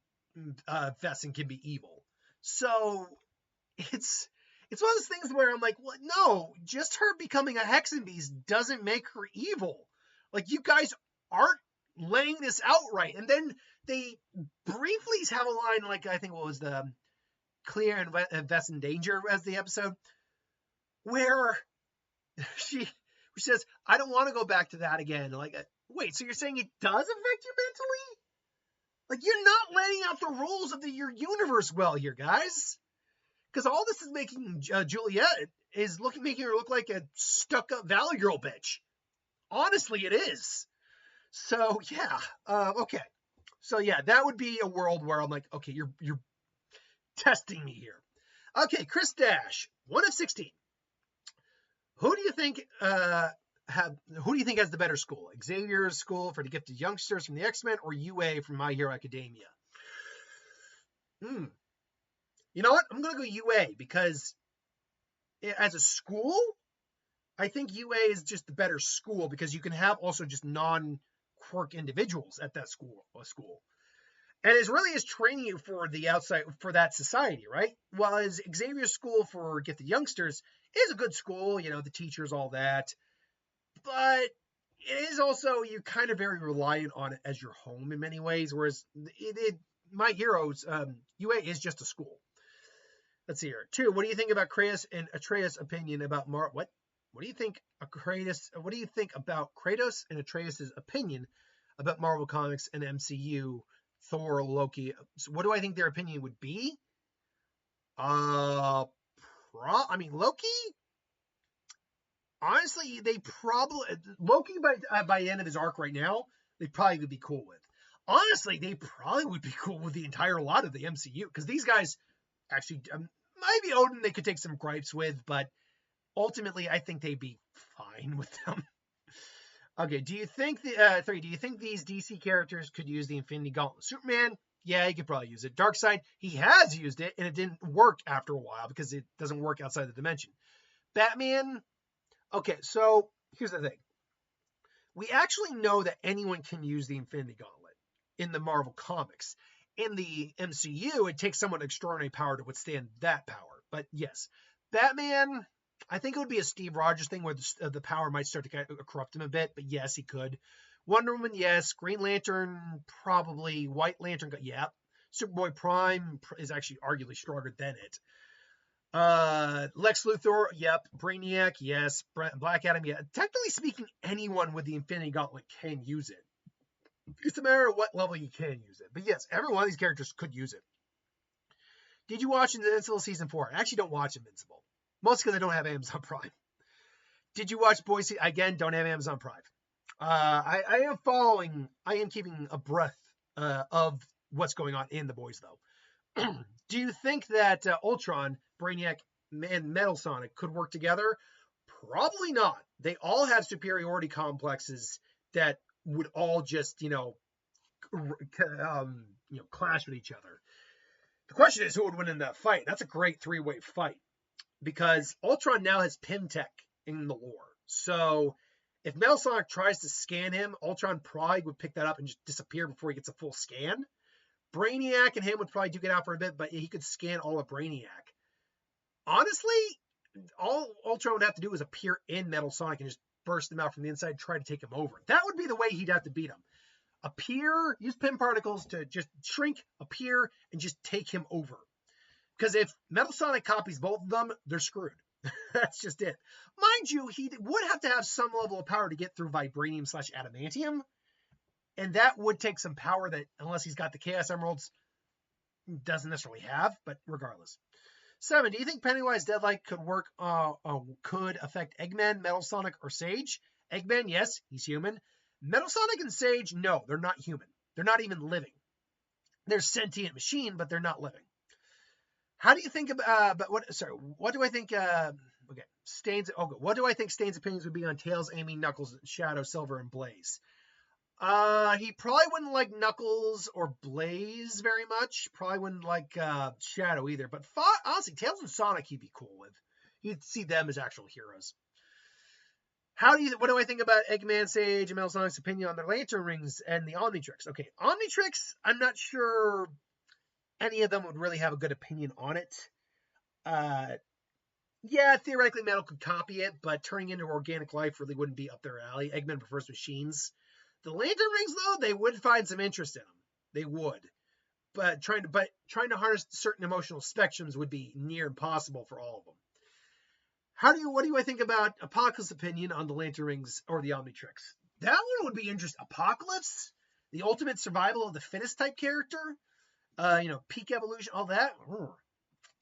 [SPEAKER 1] Vesten can be evil. So it's one of those things where I'm like, well, no, just her becoming a Hexen Beast doesn't make her evil. Like, you guys aren't laying this out right. And then they briefly have a line, like, I think what was the Clear and Vest in Danger as the episode, where she says, I don't want to go back to that again. Like, wait, so you're saying it does affect you mentally? Like, you're not laying out the rules of your universe well here, guys. Because all this is making Juliet is making her look like a stuck-up Valley Girl bitch. Honestly, it is. So yeah, okay. So yeah, that would be a world where I'm like, okay, you're testing me here. Okay, Chris Dash, 1 of 16. Who do you think has the better school? Xavier's school for the gifted youngsters from the X-Men, or UA from My Hero Academia? You know what? I'm going to go UA, because as a school, I think UA is just the better school, because you can have also just non-quirk individuals at that school. And it really is training you for the outside, for that society, right? While as Xavier's school for gifted youngsters is a good school, the teachers, all that. But it is also, you're kind of very reliant on it as your home in many ways, whereas My Heroes, UA is just a school. Let's see here. 2, what do you think about Kratos and Atreus' opinion about what do you think about Kratos and Atreus' opinion about Marvel Comics and MCU, Thor, Loki? So what do I think their opinion would be? Loki, honestly, Loki by the end of his arc right now, they probably would be cool with. Honestly, they probably would be cool with the entire lot of the MCU, because these guys actually, maybe Odin they could take some gripes with, but ultimately I think they'd be fine with them. Okay, do you think these DC characters could use the Infinity Gauntlet? Superman, yeah, he could probably use it. Darkseid, he has used it, and it didn't work after a while, because it doesn't work outside the dimension. Batman, okay, so here's the thing. We actually know that anyone can use the Infinity Gauntlet in the Marvel Comics. In the MCU, it takes someone extraordinary power to withstand that power. But yes, Batman, I think it would be a Steve Rogers thing where the power might start to corrupt him a bit, but yes, he could. Wonder Woman, yes. Green Lantern, probably. White Lantern, yeah. Superboy Prime is actually arguably stronger than it. Lex Luthor, yep. Brainiac, yes. Black Adam, yeah. Technically speaking, anyone with the Infinity Gauntlet can use it. It's a matter of what level you can use it. But yes, every one of these characters could use it. Did you watch Invincible Season 4? I actually don't watch Invincible. Mostly because I don't have Amazon Prime. Did you watch Boise? Again, don't have Amazon Prime. I am keeping a breath of what's going on in The Boys, though. Do you think that Ultron, Brainiac, and Metal Sonic could work together? Probably not. They all have superiority complexes that would all just, clash with each other. The question is who would win in that fight. That's a great three-way fight because Ultron now has Pym Tech in the lore. So if Metal Sonic tries to scan him, Ultron probably would pick that up and just disappear before he gets a full scan. Brainiac and him would probably duke it out for a bit, but he could scan all of Brainiac. Honestly, all Ultron would have to do is appear in Metal Sonic and just burst him out from the inside and try to take him over. That would be the way he'd have to beat him. Appear, use Pym particles to just shrink, appear, and just take him over. Because if Metal Sonic copies both of them, they're screwed. That's just it. Mind you, he would have to have some level of power to get through Vibranium/Adamantium. And that would take some power that, unless he's got the Chaos Emeralds, doesn't necessarily have, but regardless. 7. Do you think Pennywise Deadlight could affect Eggman, Metal Sonic, or Sage? Eggman, yes, he's human. Metal Sonic and Sage, no, they're not human. They're not even living. They're sentient machine, but they're not living. How do you think about, what do I think, what do I think Stain's opinions would be on Tails, Amy, Knuckles, Shadow, Silver, and Blaze? He probably wouldn't like Knuckles or Blaze very much. Probably wouldn't like Shadow either. But honestly, Tails and Sonic he'd be cool with. He'd see them as actual heroes. What do I think about Eggman, Sage, and Metal Sonic's opinion on their Lantern Rings and the Omnitrix? Okay, Omnitrix, I'm not sure any of them would really have a good opinion on it. Yeah, theoretically Metal could copy it, but turning into organic life really wouldn't be up their alley. Eggman prefers machines. The Lantern Rings, though, they would find some interest in them. They would. But trying to harness certain emotional spectrums would be near impossible for all of them. What do I think about Apocalypse's opinion on the Lantern Rings or the Omnitrix? That one would be interesting. Apocalypse, the ultimate survival of the fittest type character, peak evolution, all that.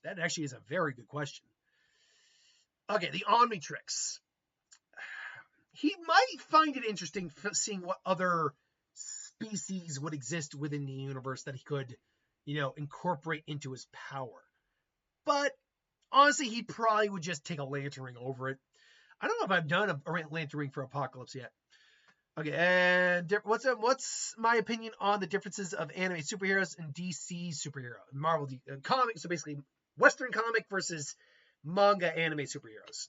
[SPEAKER 1] That actually is a very good question. Okay, the Omnitrix. He might find it interesting seeing what other species would exist within the universe that he could, incorporate into his power. But honestly, he probably would just take a Lantern Ring over it. I don't know if I've done a Lantern Ring for Apocalypse yet. Okay, and what's my opinion on the differences of anime superheroes and DC superhero, Marvel comics? So basically, Western comic versus manga anime superheroes.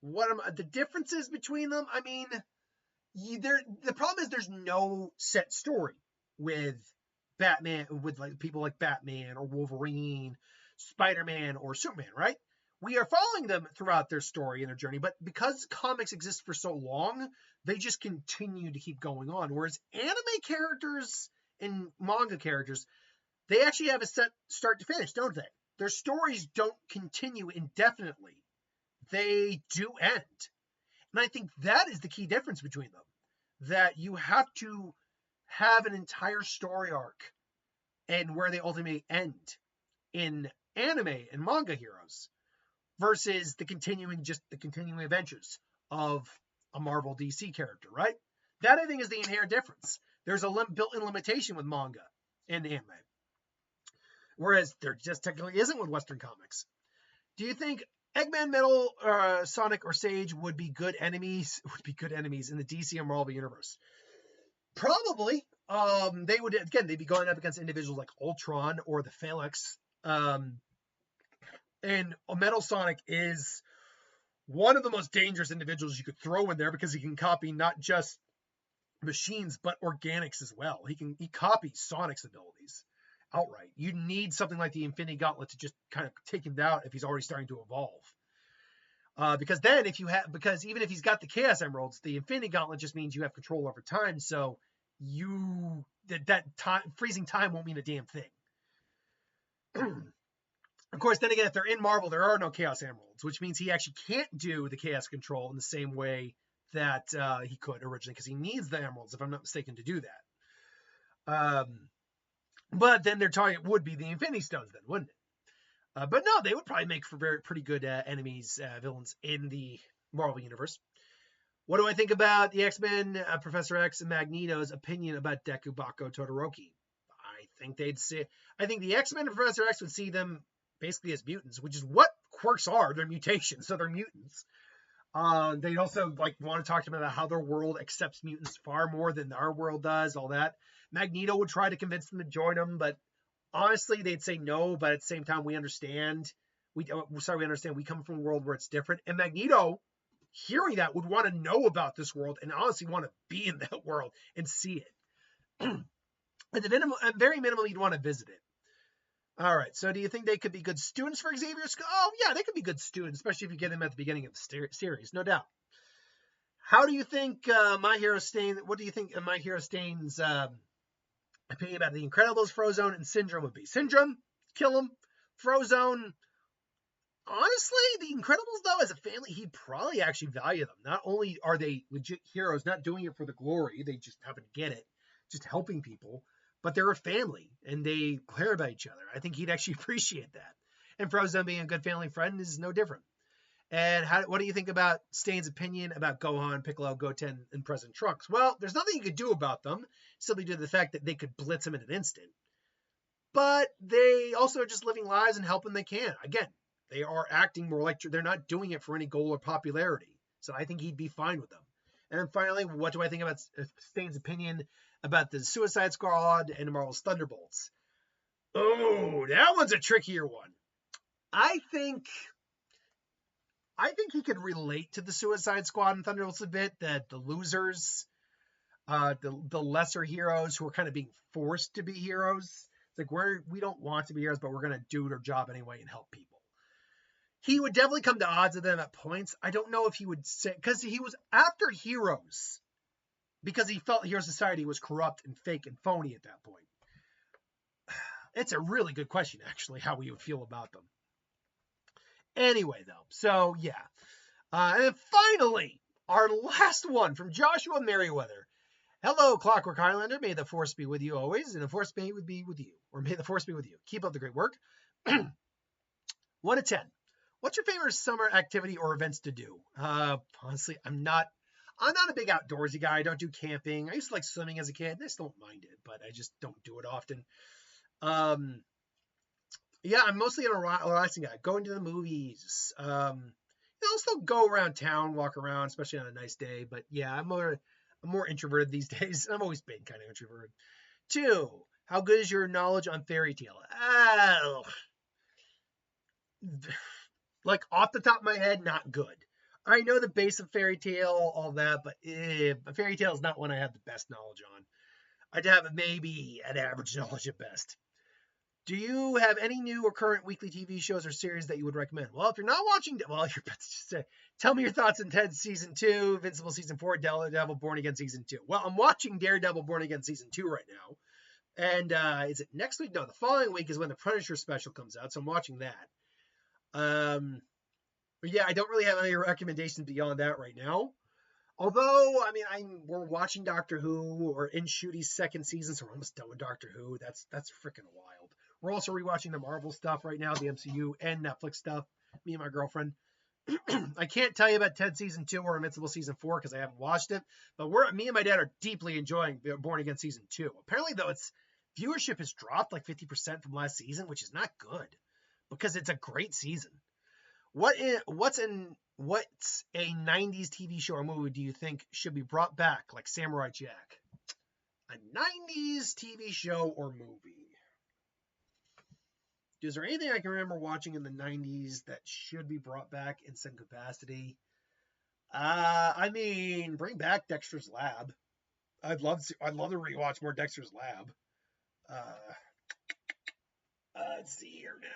[SPEAKER 1] What are the differences between them? I mean, the problem is there's no set story with Batman, with like people like Batman or Wolverine, Spider-Man, or Superman, right? We are following them throughout their story and their journey, but because comics exist for so long, they just continue to keep going on. Whereas anime characters and manga characters, they actually have a set start to finish, don't they? Their stories don't continue indefinitely. They do end. And I think that is the key difference between them. That you have to have an entire story arc and where they ultimately end in anime and manga heroes versus the continuing adventures of a Marvel DC character, right? That I think is the inherent difference. There's a built-in limitation with manga and anime, whereas there just technically isn't with Western comics. Do you think Eggman, Metal, Sonic, or Sage would be good enemies in the DC and Marvel universe? Probably. They'd be going up against individuals like Ultron or the Phalanx. And Metal Sonic is one of the most dangerous individuals you could throw in there because he can copy not just machines but organics as well. He copies Sonic's abilities outright. You need something like the Infinity Gauntlet to just kind of take him down if he's already starting to evolve. Because even if he's got the Chaos Emeralds, the Infinity Gauntlet just means you have control over time. So freezing time won't mean a damn thing. Of course, then again, if they're in Marvel, there are no Chaos Emeralds, which means he actually can't do the Chaos Control in the same way that he could originally, because he needs the Emeralds, if I'm not mistaken, to do that. But then they're talking, it would be the Infinity Stones then, wouldn't it? But no, they would probably make for pretty good enemies, villains in the Marvel Universe. What do I think about the X-Men, Professor X and Magneto's opinion about Deku Bako Todoroki? I think the X-Men and Professor X would see them basically as mutants, which is what quirks are. They're mutations, so they're mutants. They also want to talk to them about how their world accepts mutants far more than our world does, all that. Magneto would try to convince them to join them, but honestly, they'd say no. But at the same time, we understand. We understand. We come from a world where it's different. And Magneto, hearing that, would want to know about this world and honestly want to be in that world and see it. At the minimum, at very minimum, you'd want to visit it. All right. So, do you think they could be good students for Xavier School? Oh, yeah, they could be good students, especially if you get them at the beginning of the series, no doubt. How do you think My Hero Stain? What do you think My Hero Stain's opinion about the Incredibles, Frozone, and Syndrome would be? Syndrome, kill him. Frozone, honestly, the Incredibles, though, as a family, he'd probably actually value them. Not only are they legit heroes, not doing it for the glory, they just happen to get it, just helping people, but they're a family and they care about each other. I think he'd actually appreciate that. And Frozone being a good family friend is no different. And what do you think about Stain's opinion about Gohan, Piccolo, Goten, and President Trunks? Well, there's nothing you could do about them, simply due to the fact that they could blitz him in an instant. But they also are just living lives and helping they can. Again, they are acting more like they're not doing it for any goal or popularity. So I think he'd be fine with them. And then finally, what do I think about Stain's opinion about the Suicide Squad and Marvel's Thunderbolts? Oh, that one's a trickier one. I think he could relate to the Suicide Squad and Thunderbolts a bit, that the losers, the lesser heroes who are kind of being forced to be heroes. It's like we don't want to be heroes, but we're going to do our job anyway and help people. He would definitely come to odds with them at points. I don't know if he would say, because he was after Heroes, because he felt Hero Society was corrupt and fake and phony at that point. It's a really good question, actually, how we would feel about them. Anyway, though, so yeah. And then finally, our last one from Joshua Merriweather. Hello, Clockwork Highlander. May the force be with you always, and the force be with you. Or may the force be with you. Keep up the great work. 1 to 10. What's your favorite summer activity or events to do? Honestly, I'm not a big outdoorsy guy. I don't do camping. I used to like swimming as a kid. I just don't mind it, but I just don't do it often. Yeah, I'm mostly a relaxing guy. Going to the movies. I'll still go around town, walk around, especially on a nice day. But yeah, I'm more introverted these days. I've always been kind of introverted. 2, how good is your knowledge on Fairy Tail? Like off the top of my head, not good. I know the base of Fairy Tail, all that, but Fairy Tail is not one I have the best knowledge on. I'd have maybe an average knowledge at best. Do you have any new or current weekly TV shows or series that you would recommend? Well, if you're not watching, you're about to just say, tell me your thoughts on Ted Season 2, Invincible Season 4, Daredevil Born Again Season 2. Well, I'm watching Daredevil Born Again Season 2 right now. And is it next week? No, the following week is when the Punisher special comes out, so I'm watching that. But yeah, I don't really have any recommendations beyond that right now. Although, I mean, we're watching Doctor Who, or in Shooty's second season, so we're almost done with Doctor Who. That's freaking wild. We're also rewatching the Marvel stuff right now, the MCU and Netflix stuff. Me and my girlfriend. I can't tell you about Ted Season 2 or Invincible Season 4 because I haven't watched it. But me and my dad are deeply enjoying Born Again Season 2. Apparently, though, its viewership has dropped like 50% from last season, which is not good because it's a great season. What's a 90s TV show or movie do you think should be brought back, like Samurai Jack? A 90s TV show or movie? Is there anything I can remember watching in the 90s that should be brought back in some capacity? I mean, bring back Dexter's Lab. I'd love to rewatch more Dexter's Lab. Let's see here now.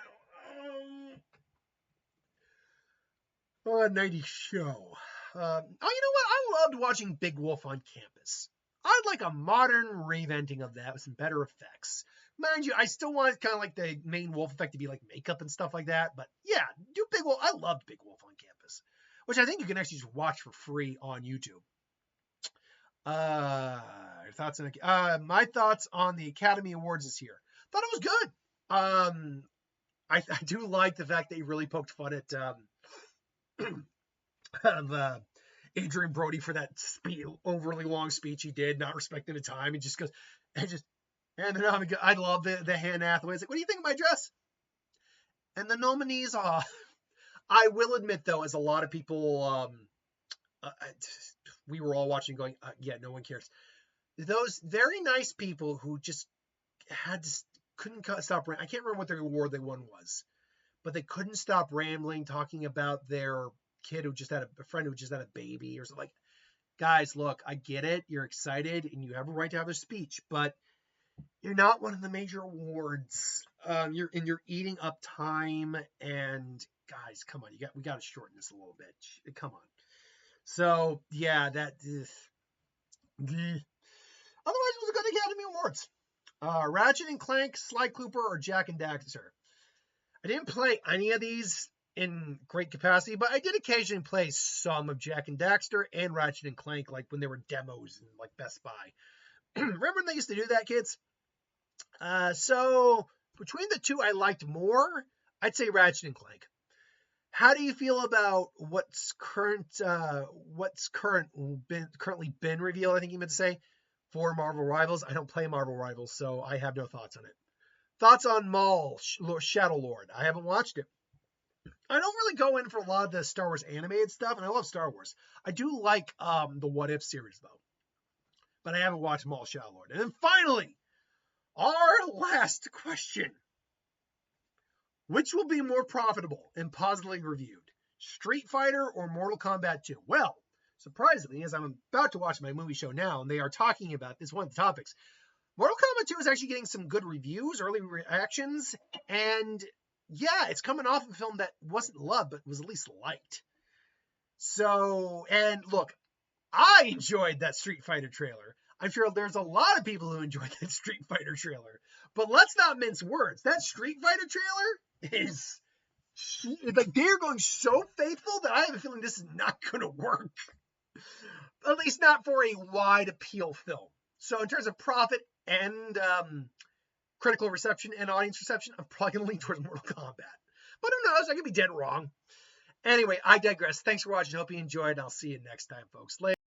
[SPEAKER 1] A 90s show. You know what? I loved watching Big Wolf on Campus. I'd like a modern reventing of that with some better effects. Mind you, I still want kind of like the main wolf effect to be like makeup and stuff like that. But yeah, do Big Wolf. I loved Big Wolf on Campus, which I think you can actually just watch for free on YouTube. Thoughts on my thoughts on the Academy Awards this year. Thought it was good. I do like the fact that he really poked fun at Adrian Brody for that overly long speech he did, not respecting the time. He just goes, and then I love the Hannah Hathaway. It's like, what do you think of my dress? And the nominees are. I will admit, though, as a lot of people, we were all watching going, yeah, no one cares. Those very nice people who just couldn't stop. I can't remember what their award they won was, but they couldn't stop rambling, talking about their kid who just had a friend who just had a baby or something. Like, guys, look, I get it. You're excited and you have a right to have a speech, but you're not one of the major awards. You're eating up time, and guys, come on, we got to shorten this a little bit. Come on. So yeah, otherwise it was a good Academy Awards. Ratchet and Clank, Sly Cooper, or Jak and Daxter. I didn't play any of these in great capacity, but I did occasionally play some of Jak and Daxter and Ratchet and Clank, like when there were demos in like Best Buy. Remember when they used to do that, kids? So between the two I liked more, I'd say Ratchet and Clank. How do you feel about what's currently been revealed, I think you meant to say, for Marvel Rivals? I don't play Marvel Rivals, so I have no thoughts on it. Thoughts on Maul, Shadow Lord? I haven't watched it. I don't really go in for a lot of the Star Wars animated stuff, and I love Star Wars. I do like the What If series, though. But I haven't watched Maul, Shadow Lord. And then finally, our last question. Which will be more profitable and positively reviewed? Street Fighter or Mortal Kombat 2? Well, surprisingly, as I'm about to watch my movie show now, and they are talking about this one of the topics, Mortal Kombat 2 is actually getting some good reviews, early reactions, and yeah, it's coming off a film that wasn't loved, but was at least liked. So, and look, I enjoyed that Street Fighter trailer. I'm sure there's a lot of people who enjoyed that Street Fighter trailer, but let's not mince words. That Street Fighter trailer is like, they're going so faithful that I have a feeling this is not going to work. At least not for a wide appeal film. So in terms of profit and critical reception and audience reception, I'm probably going to lean towards Mortal Kombat. But who knows? I could be dead wrong. Anyway, I digress. Thanks for watching. Hope you enjoyed. I'll see you next time, folks. Later.